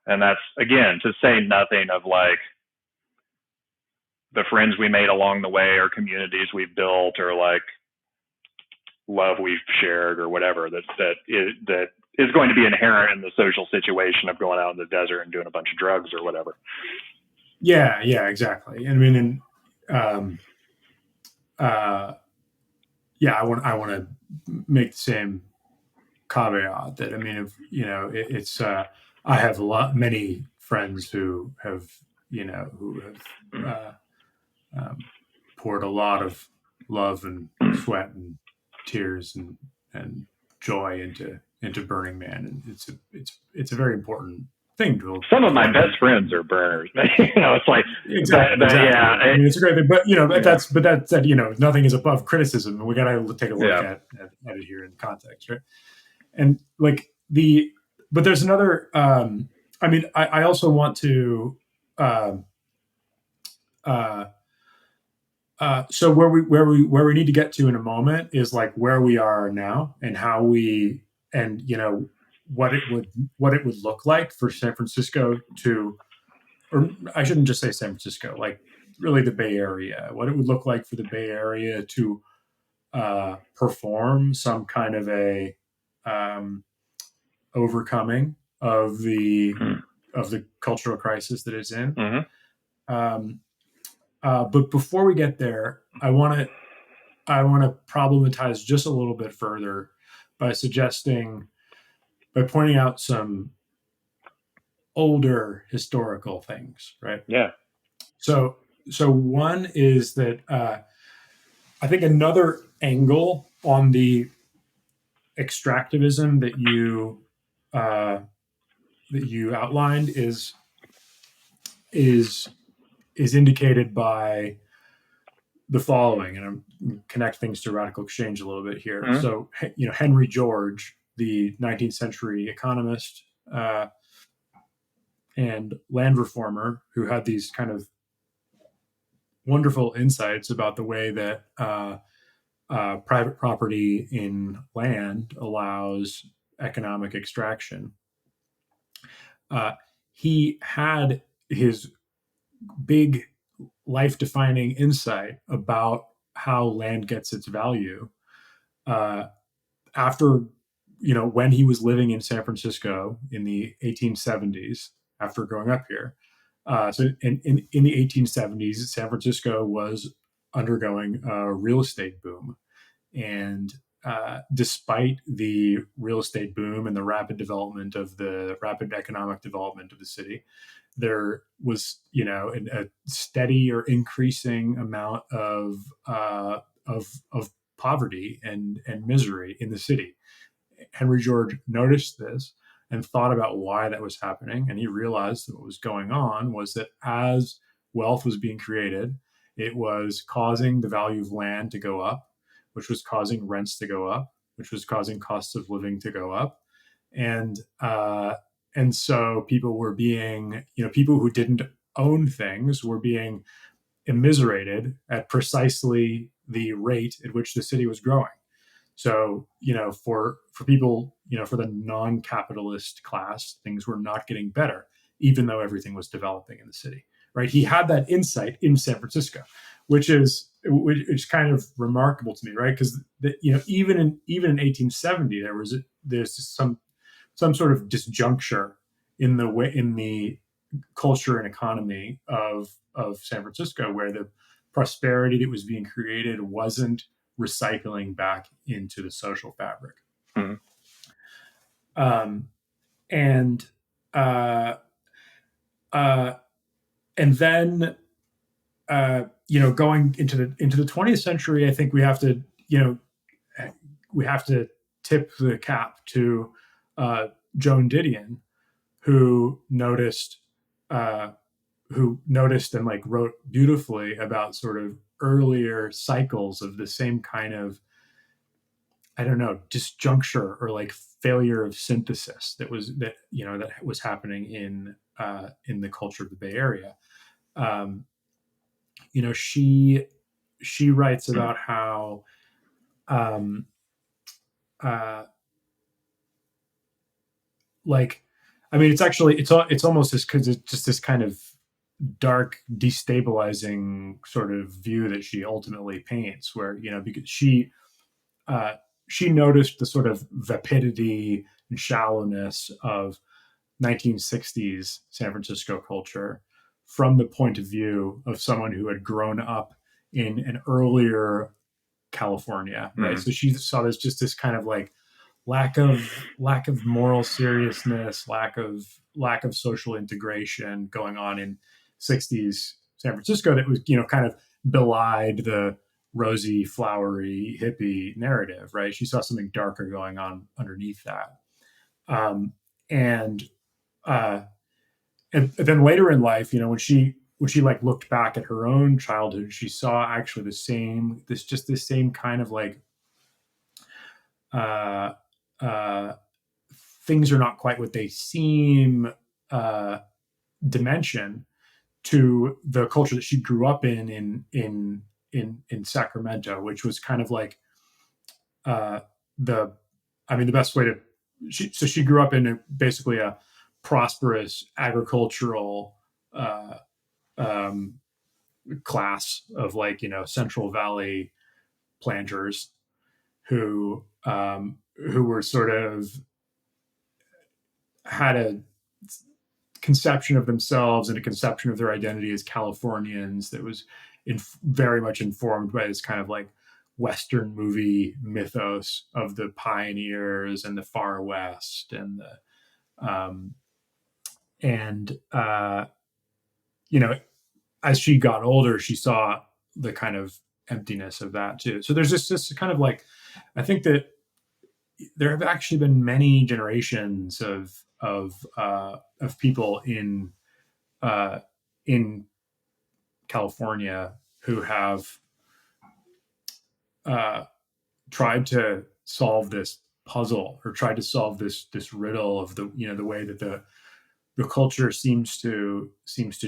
And that's, again, to say nothing of like the friends we made along the way, or communities we've built, or like love we've shared, or whatever that is going to be inherent in the social situation of going out in the desert and doing a bunch of drugs or whatever. Yeah, exactly. I mean, yeah, I want to make the same caveat that, I mean, if, it's I have many friends who have poured a lot of love and sweat and tears and joy into Burning Man, and it's a very important thing to. Some of my best friends are burners. It's like exactly. Yeah, I mean, it's a great thing, but that said, nothing is above criticism, and we got to take a look at it here in context, right? And like but there's another. I mean, I also want to. So where we need to get to in a moment is like where we are now and how we, and what it would look like for San Francisco to, or I shouldn't just say San Francisco, like really the Bay Area, what it would look like for the Bay Area to perform some kind of a overcoming of the cultural crisis that it's in. Mm-hmm. But before we get there, I want to problematize just a little bit further by pointing out some older historical things, right? Yeah. So one is that I think another angle on the extractivism that you outlined is indicated by the following, and I'm connect things to Radical Exchange a little bit here. Mm-hmm. So, Henry George, the 19th century economist and land reformer, who had these kind of wonderful insights about the way that private property in land allows economic extraction. He had his big life-defining insight about how land gets its value after, when he was living in San Francisco in the 1870s, after growing up here. So in the 1870s, San Francisco was undergoing a real estate boom. And despite the real estate boom and the rapid economic development of the city, there was, a steady or increasing amount of poverty and misery in the city. Henry George noticed this and thought about why that was happening, and he realized that what was going on was that as wealth was being created, it was causing the value of land to go up, which was causing rents to go up, which was causing costs of living to go up, and so people were being, people who didn't own things were being immiserated at precisely the rate at which the city was growing. So, for people, for the non-capitalist class, things were not getting better, even though everything was developing in the city, right? He had that insight in San Francisco, which is kind of remarkable to me, right? Because even in 1870, there's some sort of disjuncture in the culture and economy of San Francisco, where the prosperity that was being created wasn't recycling back into the social fabric. Mm-hmm. And then going into the 20th century, I think we have to tip the cap to Joan Didion, who noticed and like wrote beautifully about sort of earlier cycles of the same kind of, I don't know, disjuncture or like failure of synthesis that was happening in the culture of the Bay Area. She writes about how it's almost this, because it's just this kind of dark, destabilizing sort of view that she ultimately paints, where because she noticed the sort of vapidity and shallowness of 1960s San Francisco culture from the point of view of someone who had grown up in an earlier California, right? So she saw this kind of like lack of moral seriousness, lack of social integration going on in 60s San Francisco that was, kind of belied the rosy, flowery, hippie narrative, right? She saw something darker going on underneath that. Um, and uh, and then later in life, when she like looked back at her own childhood, she saw actually this same kind of like uh, uh, things are not quite what they seem dimension to the culture that she grew up in Sacramento, which was kind of like uh, the the best way to she grew up in basically a prosperous agricultural um, class of like Central Valley planters who were sort of had a conception of themselves and a conception of their identity as Californians that was very much informed by this kind of like Western movie mythos of the pioneers and the far West and the and as she got older, she saw the kind of emptiness of that too. So there's this kind of like, I think that there have actually been many generations of people in California who have uh, tried to solve this puzzle or tried to solve this riddle of the way that the culture seems to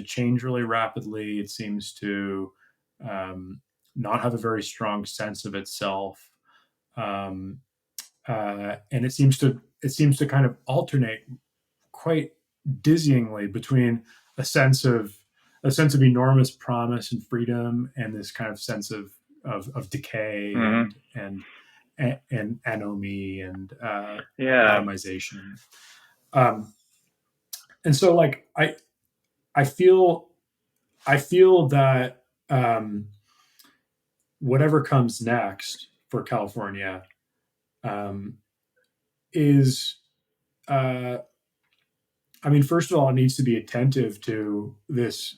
change really rapidly. It seems to not have a very strong sense of itself, um, and it seems to kind of alternate quite dizzyingly between a sense of enormous promise and freedom and this kind of sense of decay and anomie and atomization. And so like I feel that whatever comes next for California is first of all, it needs to be attentive to these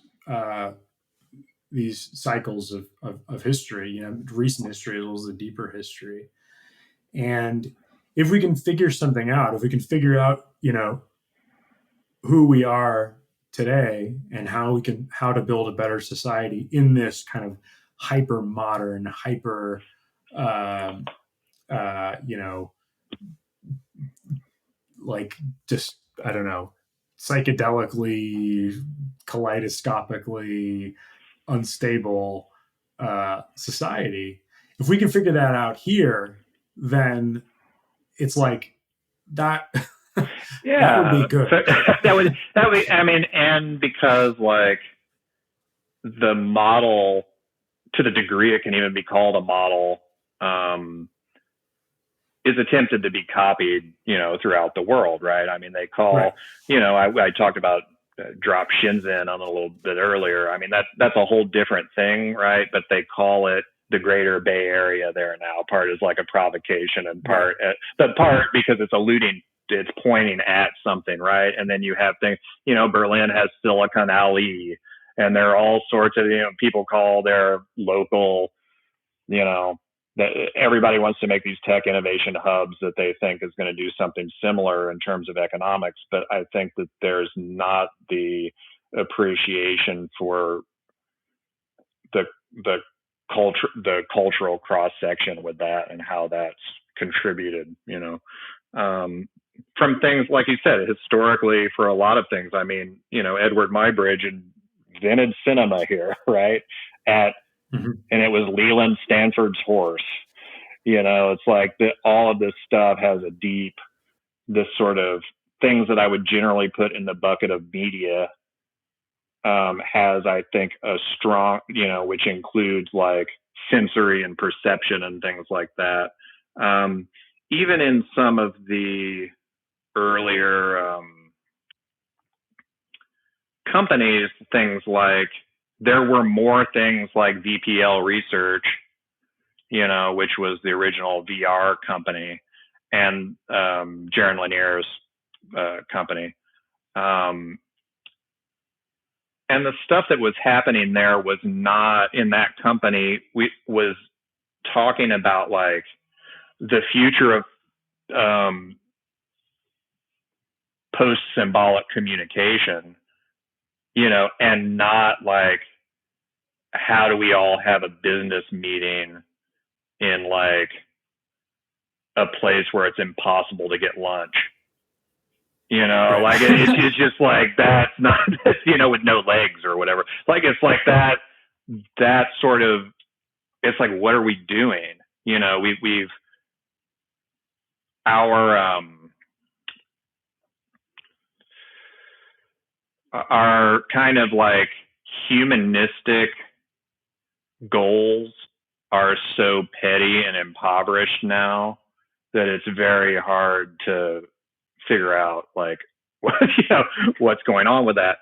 cycles of history, recent history as well as the deeper history. And if we can figure something out, if we can figure out, who we are today and how to build a better society in this kind of hyper modern, hyper, like just, I don't know, psychedelically, kaleidoscopically unstable society. If we can figure that out here, then it's like that. Yeah, that would be good. So, that would. And because like the model, to the degree it can even be called a model, is attempted to be copied, throughout the world, right? They call, right. I talked about drop Shenzhen on a little bit earlier. That's a whole different thing, right? But they call it the Greater Bay Area there now. Part is like a provocation, and part because it's pointing at something, right? And then you have things, Berlin has Silicon Alley, and there are all sorts of, people call their local, that everybody wants to make these tech innovation hubs that they think is going to do something similar in terms of economics. But I think that there's not the appreciation for the cultural cross section with that and how that's contributed, from things like you said, historically, for a lot of things. Edward Muybridge invented cinema here, right? And it was Leland Stanford's horse. It's like all of this stuff has this sort of things that I would generally put in the bucket of media, has, I think, a strong, which includes like sensory and perception and things like that. Even in some of the earlier companies, things like there were more things like VPL Research, which was the original VR company, and Jaron Lanier's company. And the stuff that was happening there was not in that company. We was talking about like the future of post-symbolic communication, and not like how do we all have a business meeting in like a place where it's impossible to get lunch. Like it's just like that's not, with no legs or whatever. Like it's like that sort of. It's like, what are we doing? We've our kind of like humanistic goals are so petty and impoverished now that it's very hard to figure out like what's going on with that.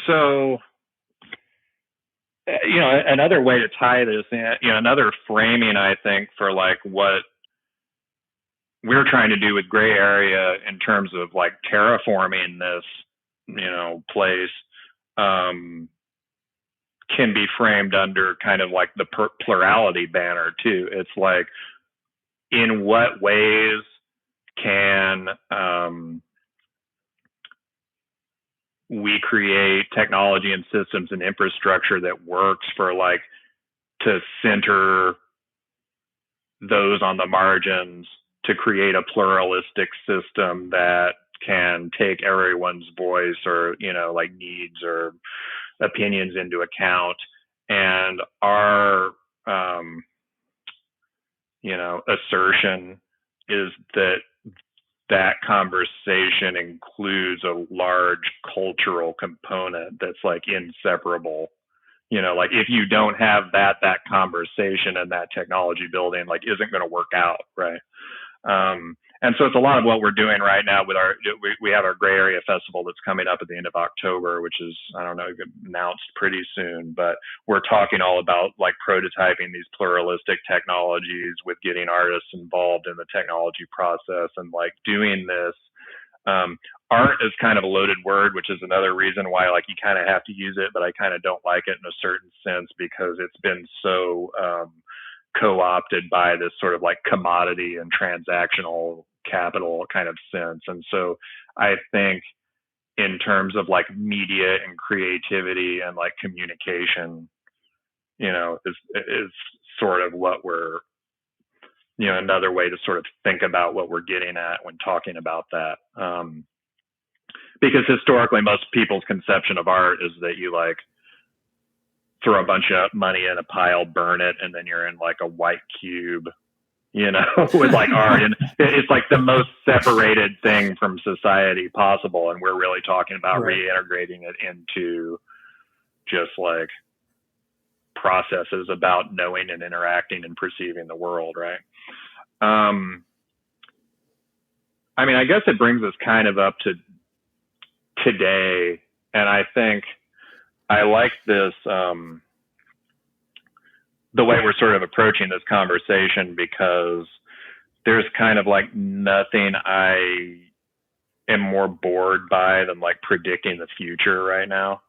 So another way to tie this in, another framing, I think, for like what we're trying to do with Gray Area in terms of like terraforming this, place, can be framed under kind of like the plurality banner too. It's like, in what ways can we create technology and systems and infrastructure that works for like to center those on the margins, to create a pluralistic system that can take everyone's voice or, like needs or opinions into account. And our, assertion is that conversation includes a large cultural component that's like inseparable. Like if you don't have that conversation and that technology building like isn't going to work out, right? And so it's a lot of what we're doing right now with we have our Gray Area Festival that's coming up at the end of October, which is, I don't know, announced pretty soon, but we're talking all about like prototyping these pluralistic technologies with getting artists involved in the technology process and like doing this. Art is kind of a loaded word, which is another reason why like you kind of have to use it, but I kind of don't like it in a certain sense because it's been so co-opted by this sort of like commodity and transactional capital kind of sense. And so I think in terms of like media and creativity and like communication, is sort of what we're, another way to sort of think about what we're getting at when talking about that. Because historically, most people's conception of art is that you like throw a bunch of money in a pile, burn it, and then you're in like a white cube, with like art. And it's like the most separated thing from society possible. And we're really talking about reintegrating it into just like processes about knowing and interacting and perceiving the world, right? I mean, I guess it brings us kind of up to today. And I think I like this, the way we're sort of approaching this conversation, because there's kind of like nothing I am more bored by than like predicting the future right now,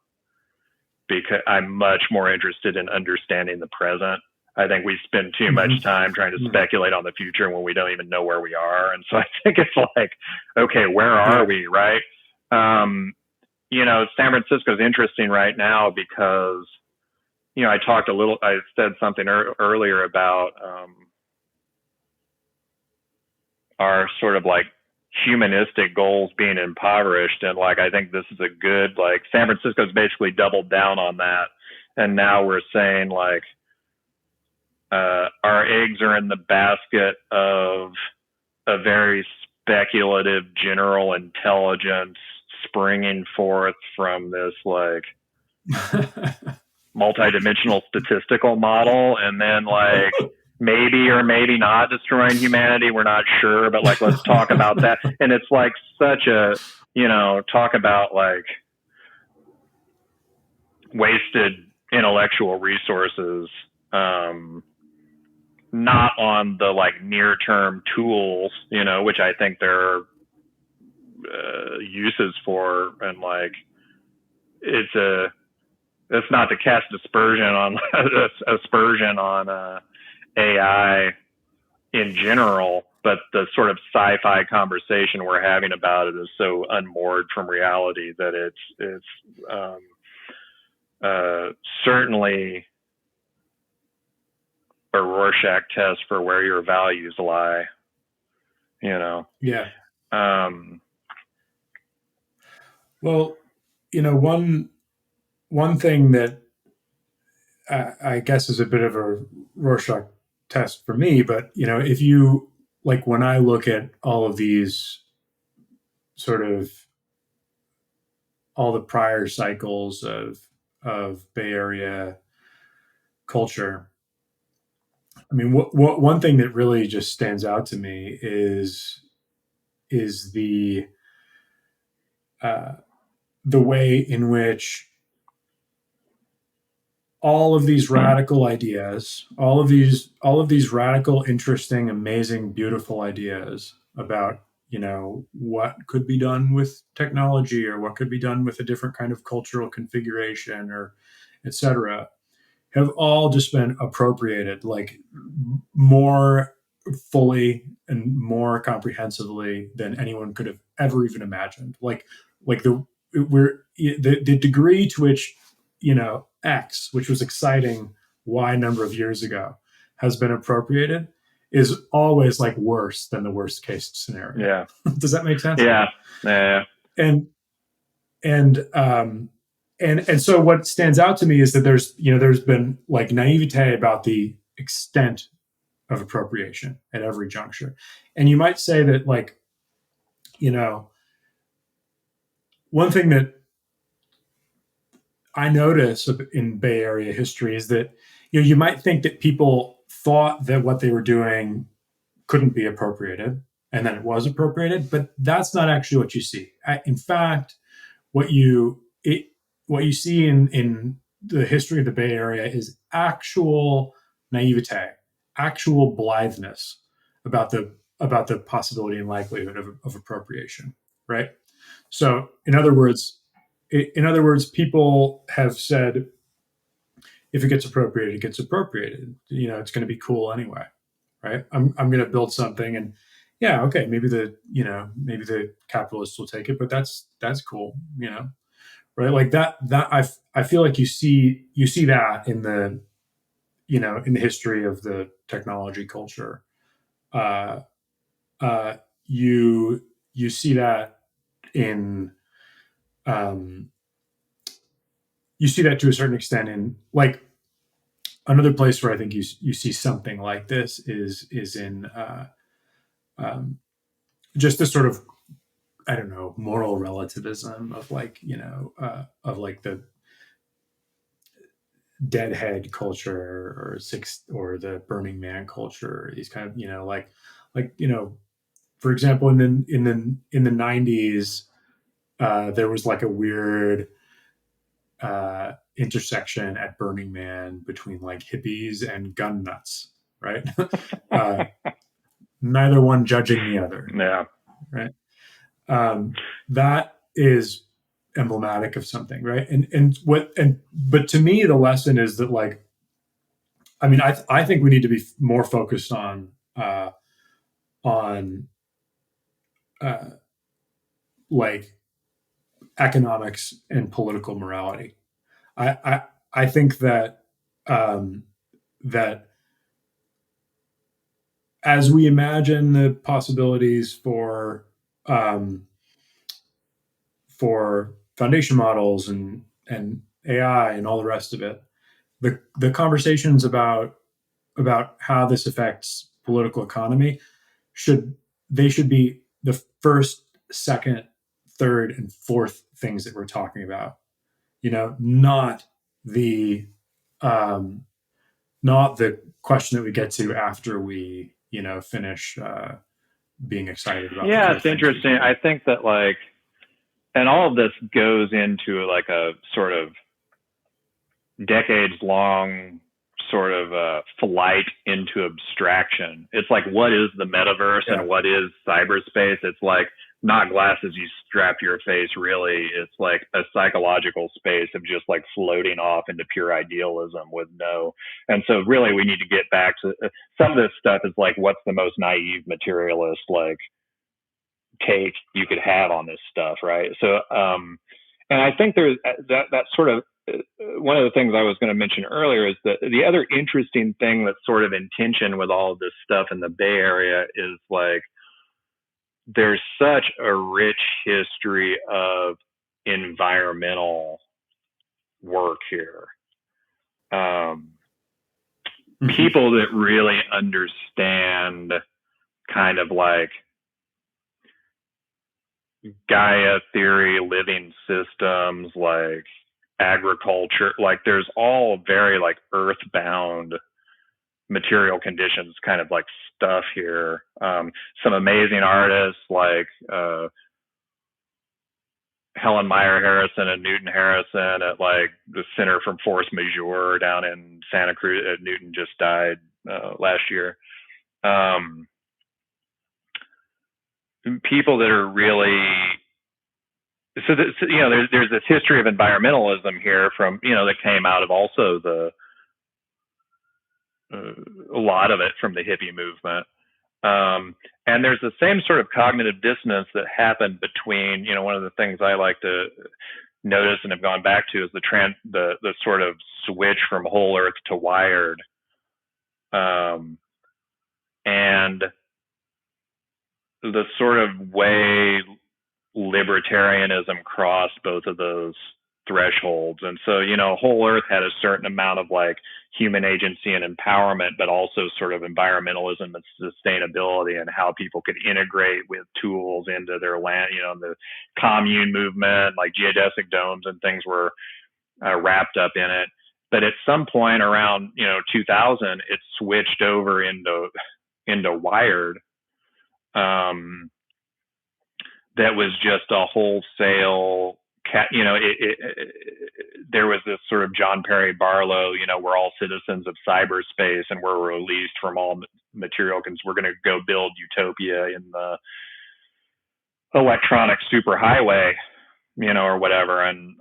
because I'm much more interested in understanding the present. I think we spend too much time trying to speculate on the future when we don't even know where we are. And so I think it's like, okay, where are we, right? San Francisco is interesting right now because, I said something earlier about our sort of like humanistic goals being impoverished. And like, I think this is a good, like San Francisco's basically doubled down on that. And now we're saying like, our eggs are in the basket of a very speculative general intelligence springing forth from this like multidimensional statistical model, and then like maybe or maybe not destroying humanity. We're not sure, but like, let's talk about that. And it's like such a, talk about like wasted intellectual resources, not on the like near term tools, which I think there are uses for, and like it's not to cast aspersion on AI in general, but the sort of sci-fi conversation we're having about it is so unmoored from reality that it's certainly a Rorschach test for where your values lie. Yeah. Well, one thing that I guess is a bit of a Rorschach test for me, but if you like, when I look at all of these sort of all the prior cycles of Bay Area culture, I mean, what one thing that really just stands out to me is the way in which all of these radical ideas, all of these radical, interesting, amazing, beautiful ideas about what could be done with technology, or what could be done with a different kind of cultural configuration, or etc., have all just been appropriated like more fully and more comprehensively than anyone could have ever even imagined. Like the degree to which X, which was exciting Y number of years ago, has been appropriated is always like worse than the worst case scenario. Yeah. Does that make sense? Yeah. Yeah. And so what stands out to me is that there's been like naivete about the extent of appropriation at every juncture. And you might say that, like, one thing that I notice in Bay Area history is that, you might think that people thought that what they were doing couldn't be appropriated, and then it was appropriated, but that's not actually what you see. In fact, what you see in the history of the Bay Area is actual naivete, actual blitheness about the possibility and likelihood of appropriation, right? So, in other words, people have said, if it gets appropriated, it gets appropriated. It's going to be cool anyway, right? I'm going to build something, and yeah, okay, maybe the capitalists will take it, but that's cool, right? Like that I feel like you see that in the in the history of the technology culture. You see that in you see that to a certain extent in, like, another place where I think you see something like this is in just this sort of, I don't know, moral relativism of like of like the deadhead culture, or the Burning Man culture. These kind of like for example, in the 90s, there was like a weird intersection at Burning Man between like hippies and gun nuts, right? Neither one judging the other. Yeah. Right. That is emblematic of something, right? But to me, the lesson is that, like, I mean, I think we need to be more focused on like economics and political morality. I think that that as we imagine the possibilities for foundation models and AI and all the rest of it, the conversations about how this affects political economy should be the first, second, third, and fourth things that we're talking about. Not the question that we get to after we finish being excited about. Yeah, it's interesting. I think that, like, and all of this goes into like a sort of decades long sort of flight into abstraction. It's like, what is the metaverse and what is cyberspace? It's like not glasses you strap to your face, really. It's like a psychological space of just like floating off into pure idealism with no. And so really we need to get back to some of this stuff is like, what's the most naive materialist like take you could have on this stuff, right? So, and I think there's that sort of, one of the things I was going to mention earlier is that the other interesting thing that's sort of in tension with all of this stuff in the Bay Area is like, there's such a rich history of environmental work here. People that really understand kind of like Gaia theory, living systems, like agriculture, like there's all very like earthbound material conditions kind of like stuff here. Some amazing artists like Helen Meyer Harrison and Newton Harrison at like the Center for Force Majeure down in Santa Cruz. Newton just died last year. People that are really, so that, you know, there's this history of environmentalism here from, you know, that came out of also the a lot of it from the hippie movement. And there's the same sort of cognitive dissonance that happened between, you know, one of the things I like to notice and have gone back to is the sort of switch from whole earth to wired. And the sort of way libertarianism crossed both of those thresholds. And so, you know, whole earth had a certain amount of like human agency and empowerment, but also sort of environmentalism and sustainability and how people could integrate with tools into their land, you know, the commune movement, like geodesic domes and things were wrapped up in it. But at some point around, you know, 2000, it switched over into wired. That was just a wholesale, you know, there was this sort of John Perry Barlow, you know, we're all citizens of cyberspace and we're released from all material, because we're going to go build utopia in the electronic superhighway, you know, or whatever. And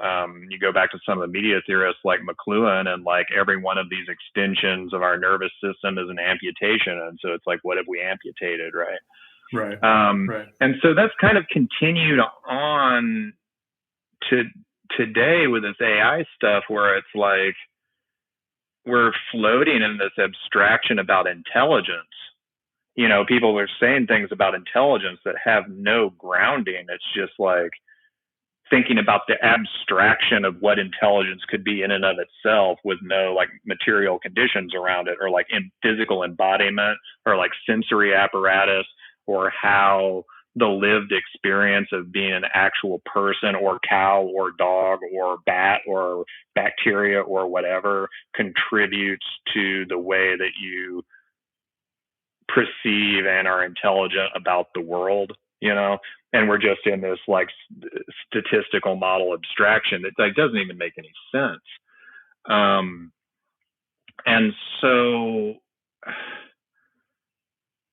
you go back to some of the media theorists like McLuhan, and like every one of these extensions of our nervous system is an amputation. And so it's like, what have we amputated, right? Right. Right. And so that's kind of continued on to today with this AI stuff, where it's like we're floating in this abstraction about intelligence. You know, people are saying things about intelligence that have no grounding. It's just like thinking about the abstraction of what intelligence could be in and of itself with no like material conditions around it, or like in physical embodiment, or like sensory apparatus, or how the lived experience of being an actual person or cow or dog or bat or bacteria or whatever contributes to the way that you perceive and are intelligent about the world, you know? And we're just in this like statistical model abstraction that like doesn't even make any sense. And so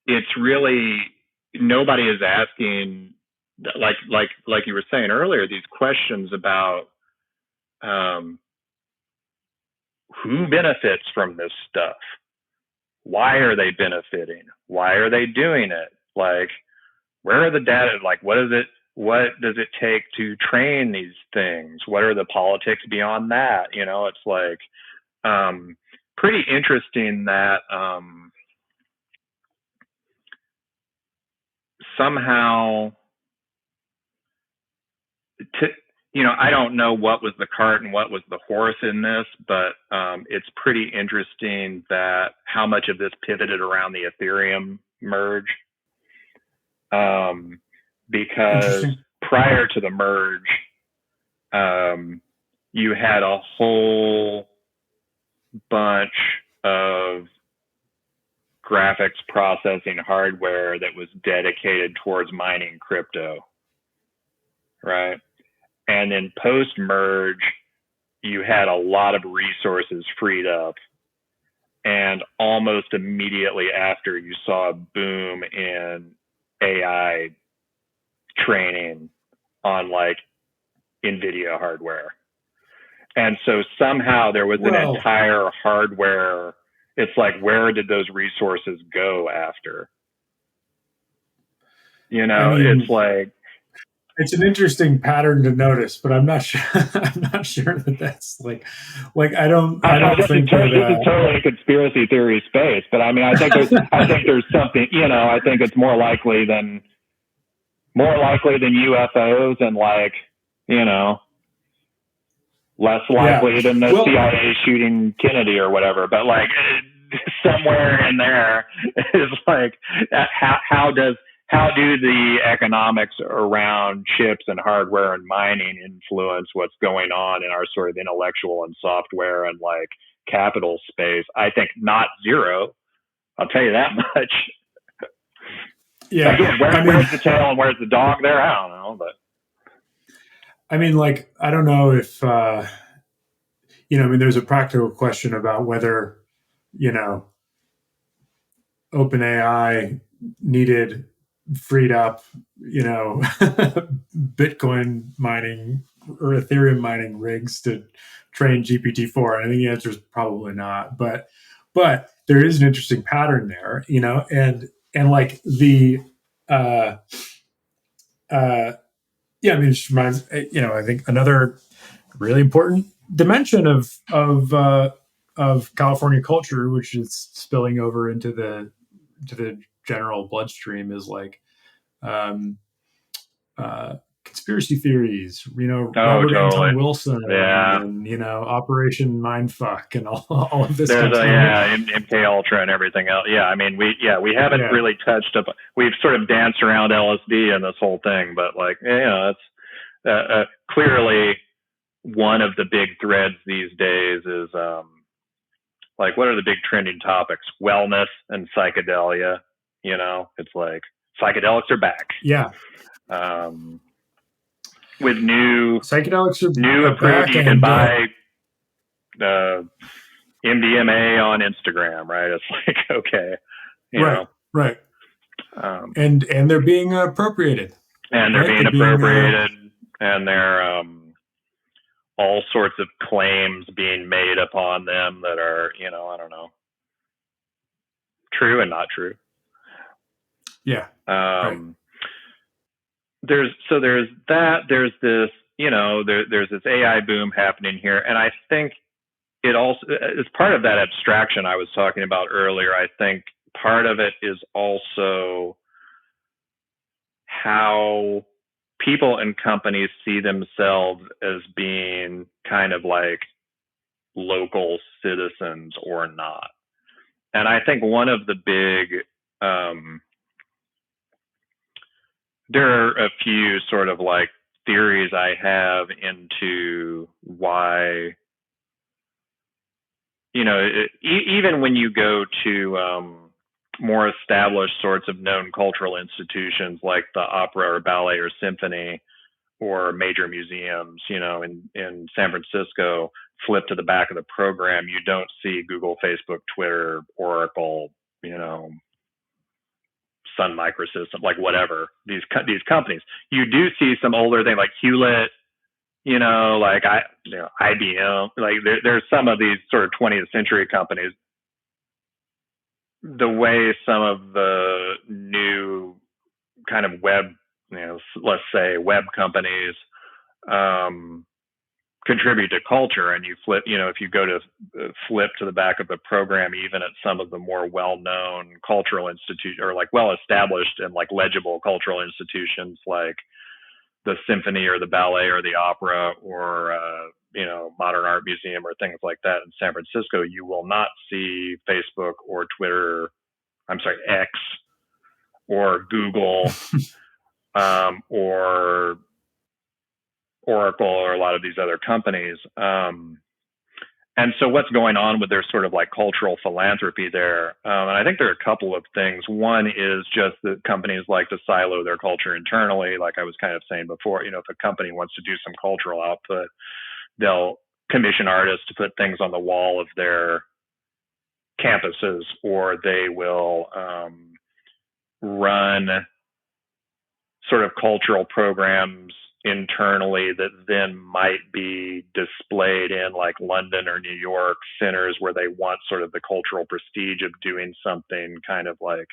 it's really, nobody is asking, like you were saying earlier, these questions about who benefits from this stuff? Why are they benefiting? Why are they doing it? Like, where are the data? Like, what does it take to train these things? What are the politics beyond that? You know, it's like pretty interesting that somehow, you know, I don't know what was the cart and what was the horse in this, but it's pretty interesting that how much of this pivoted around the Ethereum merge. Because prior to the merge, you had a whole bunch of graphics processing hardware that was dedicated towards mining crypto, right? And then post-merge, you had a lot of resources freed up. And almost immediately after, you saw a boom in AI training on like NVIDIA hardware. And so somehow there was an entire hardware. It's like, where did those resources go after? You know, I mean, it's like, it's an interesting pattern to notice, but I'm not sure. I'm not sure that that's like I don't think that this is totally a conspiracy theory space. But I mean, I think there's something. You know, I think it's more likely than UFOs, and like, you know, less likely than the CIA shooting Kennedy or whatever. But like, somewhere in there is like, how do the economics around chips and hardware and mining influence what's going on in our sort of intellectual and software and like capital space? I think not zero. I'll tell you that much. Yeah. Again, where's the tail and where's the dog there? I don't know, but I mean, like, I don't know if you know, I mean, there's a practical question about whether, you know, OpenAI needed freed up, you know, Bitcoin mining or Ethereum mining rigs to train GPT-4. I think the answer is probably not, but there is an interesting pattern there, you know, and like the yeah, I mean, it just reminds, you know, I think another really important dimension of California culture, which is spilling over into the general bloodstream, is like conspiracy theories. You know, Robert Anton Wilson, and you know, Operation Mindfuck, and all of this. There's MK Ultra and everything else. Yeah, I mean, we haven't really touched up. We've sort of danced around LSD and this whole thing, but like, it's clearly one of the big threads these days is like, what are the big trending topics? Wellness and psychedelia. You know, it's like psychedelics are back. Yeah. With new psychedelics are new approved, you can buy MDMA on Instagram, right? It's like, okay, you know. Right. And they're being appropriated. And they're being appropriated, and they're all sorts of claims being made upon them that are, you know, I don't know, true and not true. Yeah. There's this, you know, there's this AI boom happening here. And I think it also is part of that abstraction I was talking about earlier. I think part of it is also how people and companies see themselves as being kind of like local citizens or not. And I think one of the big, there are a few sort of like theories I have into why, you know, even when you go to more established sorts of known cultural institutions like the opera or ballet or symphony or major museums, you know, in San Francisco, flip to the back of the program, you don't see Google, Facebook, Twitter, Oracle, you know, Sun Microsystem, like whatever, these companies. You do see some older things like Hewlett, you know, like IBM, like there's some of these sort of 20th century companies. The way some of the new kind of web, you know, let's say web companies contribute to culture, and you flip, you know, if you go to flip to the back of the program, even at some of the more well-known cultural institutions or like well-established and like legible cultural institutions like the symphony or the ballet or the opera or, you know, modern art museum or things like that in San Francisco, you will not see Facebook or Twitter, X or Google or Oracle or a lot of these other companies. And so what's going on with their sort of like cultural philanthropy there? And I think there are a couple of things. One is just that companies like to silo their culture internally. Like I was kind of saying before, you know, if a company wants to do some cultural output, they'll commission artists to put things on the wall of their campuses, or they will run sort of cultural programs internally that then might be displayed in like London or New York centers where they want sort of the cultural prestige of doing something kind of like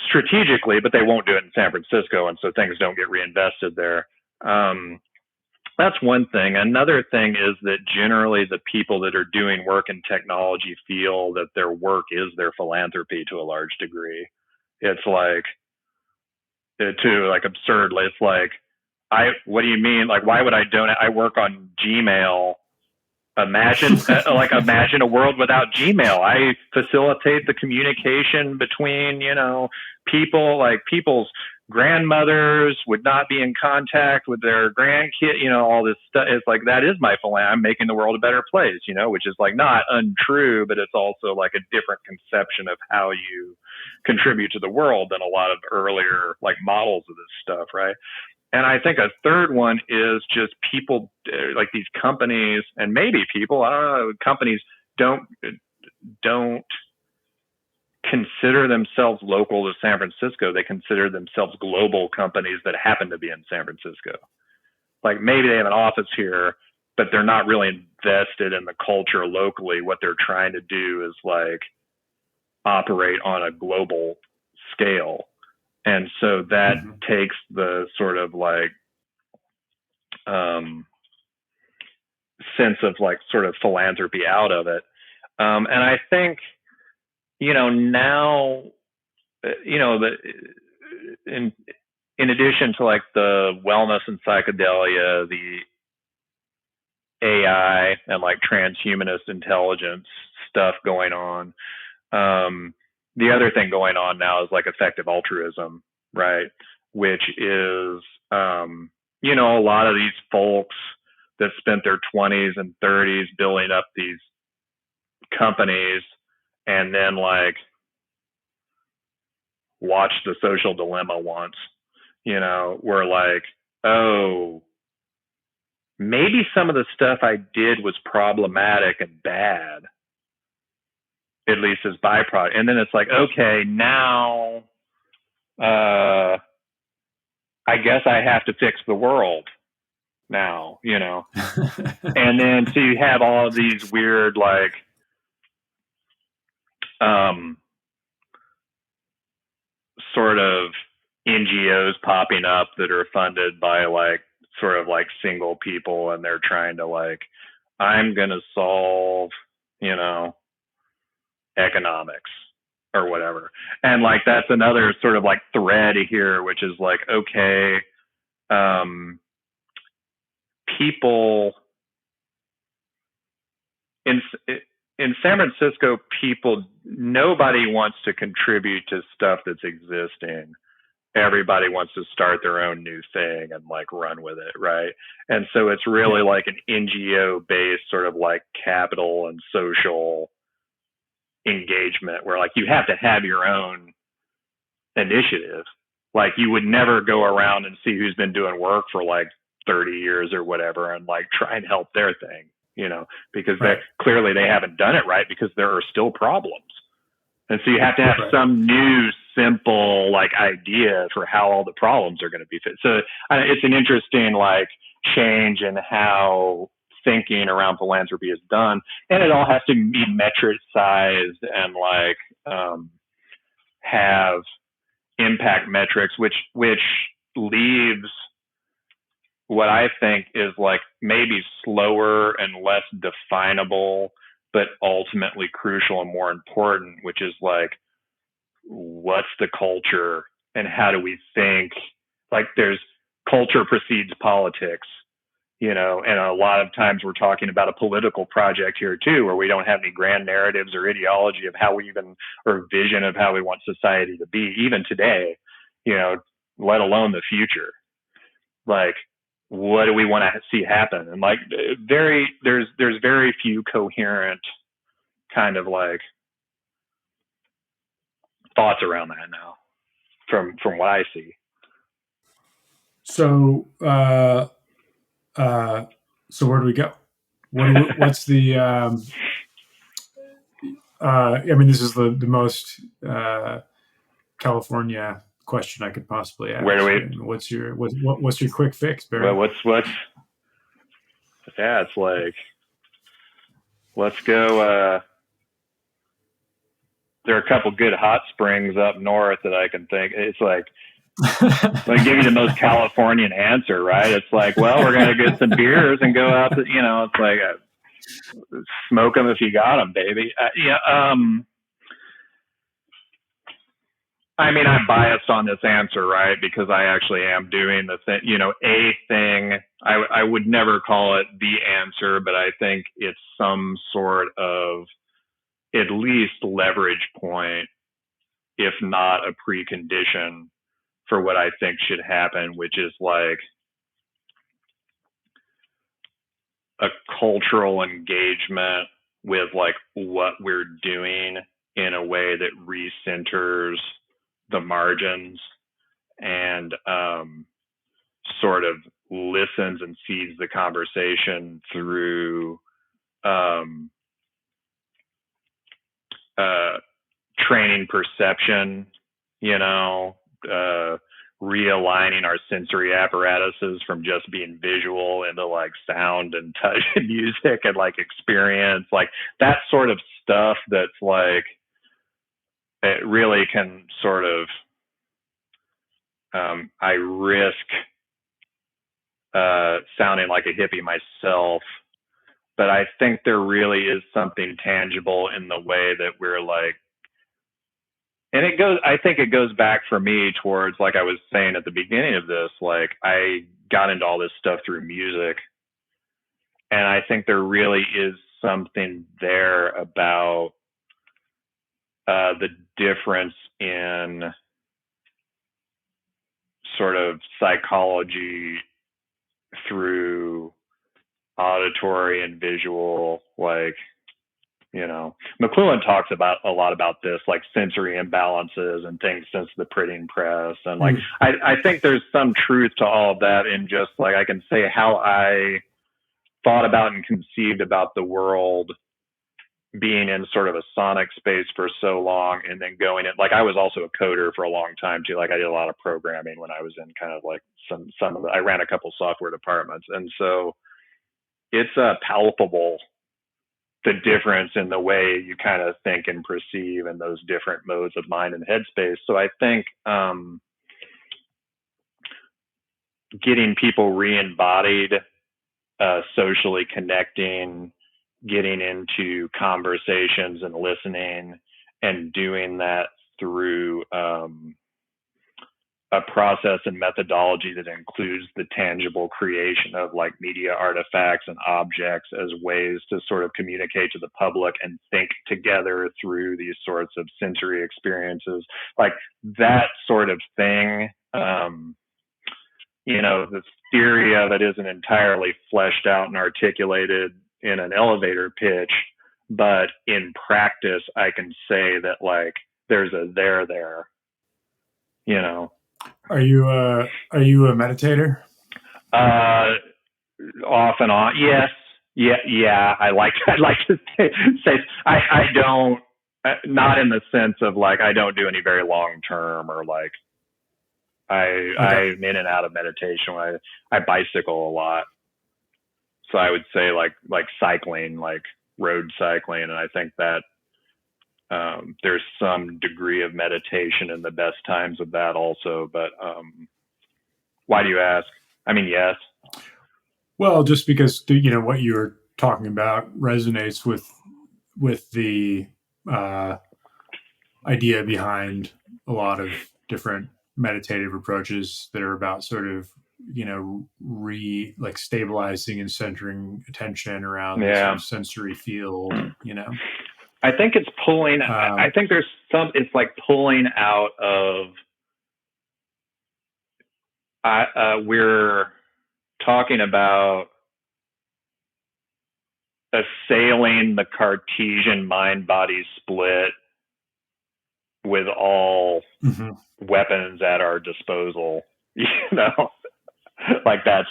strategically, but they won't do it in San Francisco, and so things don't get reinvested there. That's one thing. Another thing is that generally the people that are doing work in technology feel that their work is their philanthropy to a large degree. It's like, to like absurdly, it's like, what do you mean? Like, why would I donate? I work on Gmail. Imagine a world without Gmail. I facilitate the communication between, people, like people's grandmothers would not be in contact with their grandkid, all this stuff. It's like, that is my philanthropy. I'm making the world a better place, which is like not untrue, but it's also like a different conception of how you contribute to the world than a lot of earlier like models of this stuff, right? And I think a third one is just people, like these companies, and maybe people, I don't know, companies don't consider themselves local to San Francisco. They consider themselves global companies that happen to be in San Francisco. Like maybe they have an office here, but they're not really invested in the culture locally. What they're trying to do is like operate on a global scale. And so that takes the sort of like sense of like sort of philanthropy out of it. And I think, now, in addition to like the wellness and psychedelia, the AI and like transhumanist intelligence stuff going on, the other thing going on now is like effective altruism, right? Which is, a lot of these folks that spent their 20s and 30s building up these companies and then like watched The Social Dilemma once, were like, oh, maybe some of the stuff I did was problematic and bad, at least as byproduct. And then it's like, okay, now I guess I have to fix the world now, And then so you have all of these weird like sort of NGOs popping up that are funded by like sort of like single people, and they're trying to like, I'm gonna solve, economics or whatever. And like that's another sort of like thread here, which is like, okay, people in San Francisco, nobody wants to contribute to stuff that's existing. Everybody wants to start their own new thing and like run with it, right? And so it's really like an NGO based sort of like capital and social engagement where like you have to have your own initiative. Like you would never go around and see who's been doing work for like 30 years or whatever and like try and help their thing, because clearly they haven't done it right because there are still problems. And so you have to have some new, simple like idea for how all the problems are going to be fixed. So it's an interesting like change in how thinking around philanthropy is done, and it all has to be metric sized and like have impact metrics, which leaves what I think is like maybe slower and less definable, but ultimately crucial and more important, which is like, what's the culture and how do we think? Like there's culture precedes politics, and a lot of times we're talking about a political project here too, where we don't have any grand narratives or ideology of how we even, or vision of how we want society to be, even today, let alone the future. Like, what do we want to see happen? And like there's very few coherent kind of like thoughts around that now from what I see. So where do we go? What's the? I mean, this is the most California question I could possibly ask. Where do we? What's your quick fix, Barry? Well, what's? Yeah, it's like, let's go. There are a couple good hot springs up north that I can think. It's like, give you the most Californian answer, right? It's like, well, we're gonna get some beers and go out to, it's like, smoke them if you got them, baby. I mean, I'm biased on this answer, right? Because I actually am doing the thing, a thing. I would never call it the answer, but I think it's some sort of at least leverage point, if not a precondition for what I think should happen, which is like a cultural engagement with like what we're doing in a way that recenters the margins and sort of listens and sees the conversation through training perception, realigning our sensory apparatuses from just being visual into like sound and touch and music and like experience, like that sort of stuff that's like, it really can sort of, I risk sounding like a hippie myself, but I think there really is something tangible in the way that we're like, and I think it goes back for me towards, like I was saying at the beginning of this, like I got into all this stuff through music. And I think there really is something there about the difference in sort of psychology through auditory and visual, like, McLuhan talks about a lot about this, like sensory imbalances and things since the printing press. And like, I think there's some truth to all of that in just like, I can say how I thought about and conceived about the world being in sort of a sonic space for so long and then going in, like I was also a coder for a long time too. Like I did a lot of programming when I was in kind of like some of the, I ran a couple software departments. And so it's palpable, the difference in the way you kind of think and perceive in those different modes of mind and headspace. So I think getting people re-embodied, socially connecting, getting into conversations and listening and doing that through a process and methodology that includes the tangible creation of like media artifacts and objects as ways to sort of communicate to the public and think together through these sorts of sensory experiences, like that sort of thing. The theory of it isn't entirely fleshed out and articulated in an elevator pitch, but in practice, I can say that like there's a there. Are you a meditator? Off and on, yes, yeah. I like to say I don't, not in the sense of like I don't do any very long term or like I'm in and out of meditation. I bicycle a lot, so I would say like cycling, like road cycling, and I think that there's some degree of meditation in the best times of that also. But why do you ask? I mean, yes. Well, just because what you were talking about resonates with the idea behind a lot of different meditative approaches that are about sort of like stabilizing and centering attention around this sort of sensory field. I think it's pulling. I think there's some. It's like pulling out of. We're talking about assailing the Cartesian mind-body split with all weapons at our disposal. Like that's.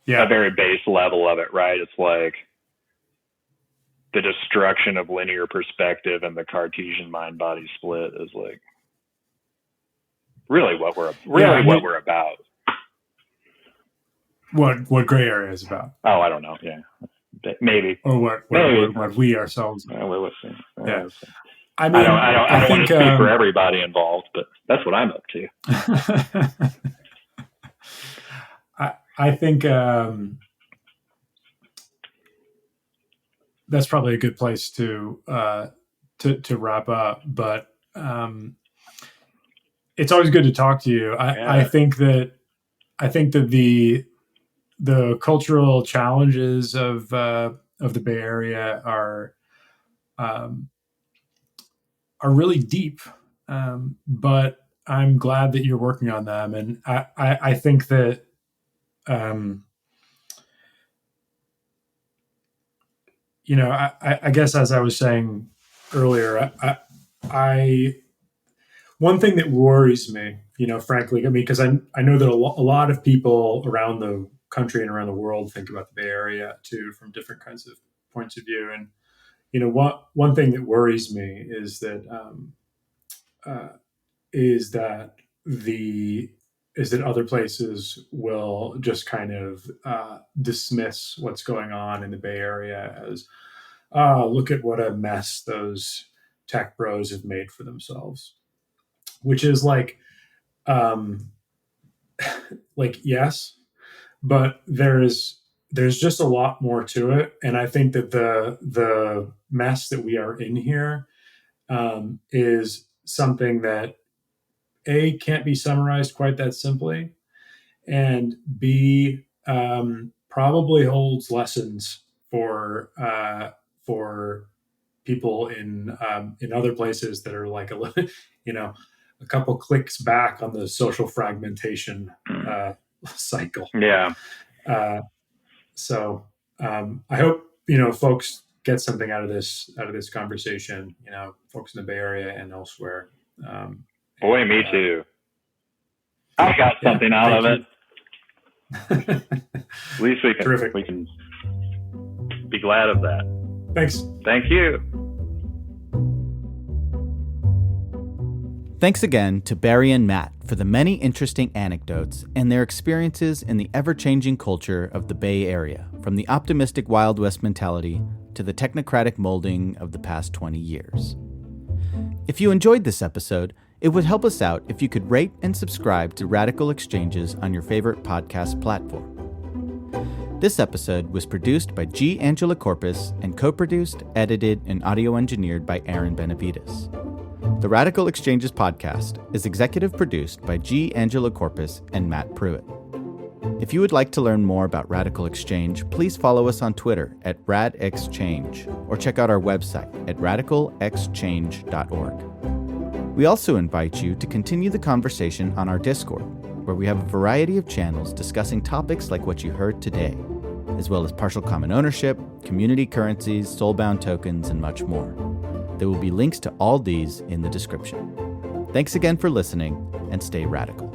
a very base level of it, right? It's like the destruction of linear perspective and the Cartesian mind-body split is like really what we're about. What gray area is about? Oh, I don't know. Yeah, maybe. Or what we ourselves. We'll see. Yeah. I mean, I don't want to speak for everybody involved, but that's what I'm up to. I think that's probably a good place to wrap up. But it's always good to talk to you. I think that the cultural challenges of the Bay Area are really deep, but I'm glad that you're working on them, and I think that I guess as I was saying earlier, one thing that worries me, frankly, because I know that a lot of people around the country and around the world think about the Bay Area too, from different kinds of points of view. And, one thing that worries me is that other places will just kind of dismiss what's going on in the Bay Area as, look at what a mess those tech bros have made for themselves, which is like yes, but there's just a lot more to it. And I think that the mess that we are in here is something that A, can't be summarized quite that simply, and B, probably holds lessons for people in other places that are like a couple clicks back on the social fragmentation cycle. Yeah. So I hope folks get something out of this conversation. Folks in the Bay Area and elsewhere. Boy, me too. I got something out of it. At least we can be glad of that. Thanks. Thank you. Thanks again to Barry and Matt for the many interesting anecdotes and their experiences in the ever-changing culture of the Bay Area, from the optimistic Wild West mentality to the technocratic molding of the past 20 years. If you enjoyed this episode, it would help us out if you could rate and subscribe to Radical Exchanges on your favorite podcast platform. This episode was produced by G. Angela Corpus and co-produced, edited, and audio engineered by Aaron Benavides. The Radical Exchanges podcast is executive produced by G. Angela Corpus and Matt Prewitt. If you would like to learn more about Radical Exchange, please follow us on Twitter at RadicalxChange or check out our website at radicalxchange.org. We also invite you to continue the conversation on our Discord, where we have a variety of channels discussing topics like what you heard today, as well as partial common ownership, community currencies, soulbound tokens, and much more. There will be links to all these in the description. Thanks again for listening, and stay radical.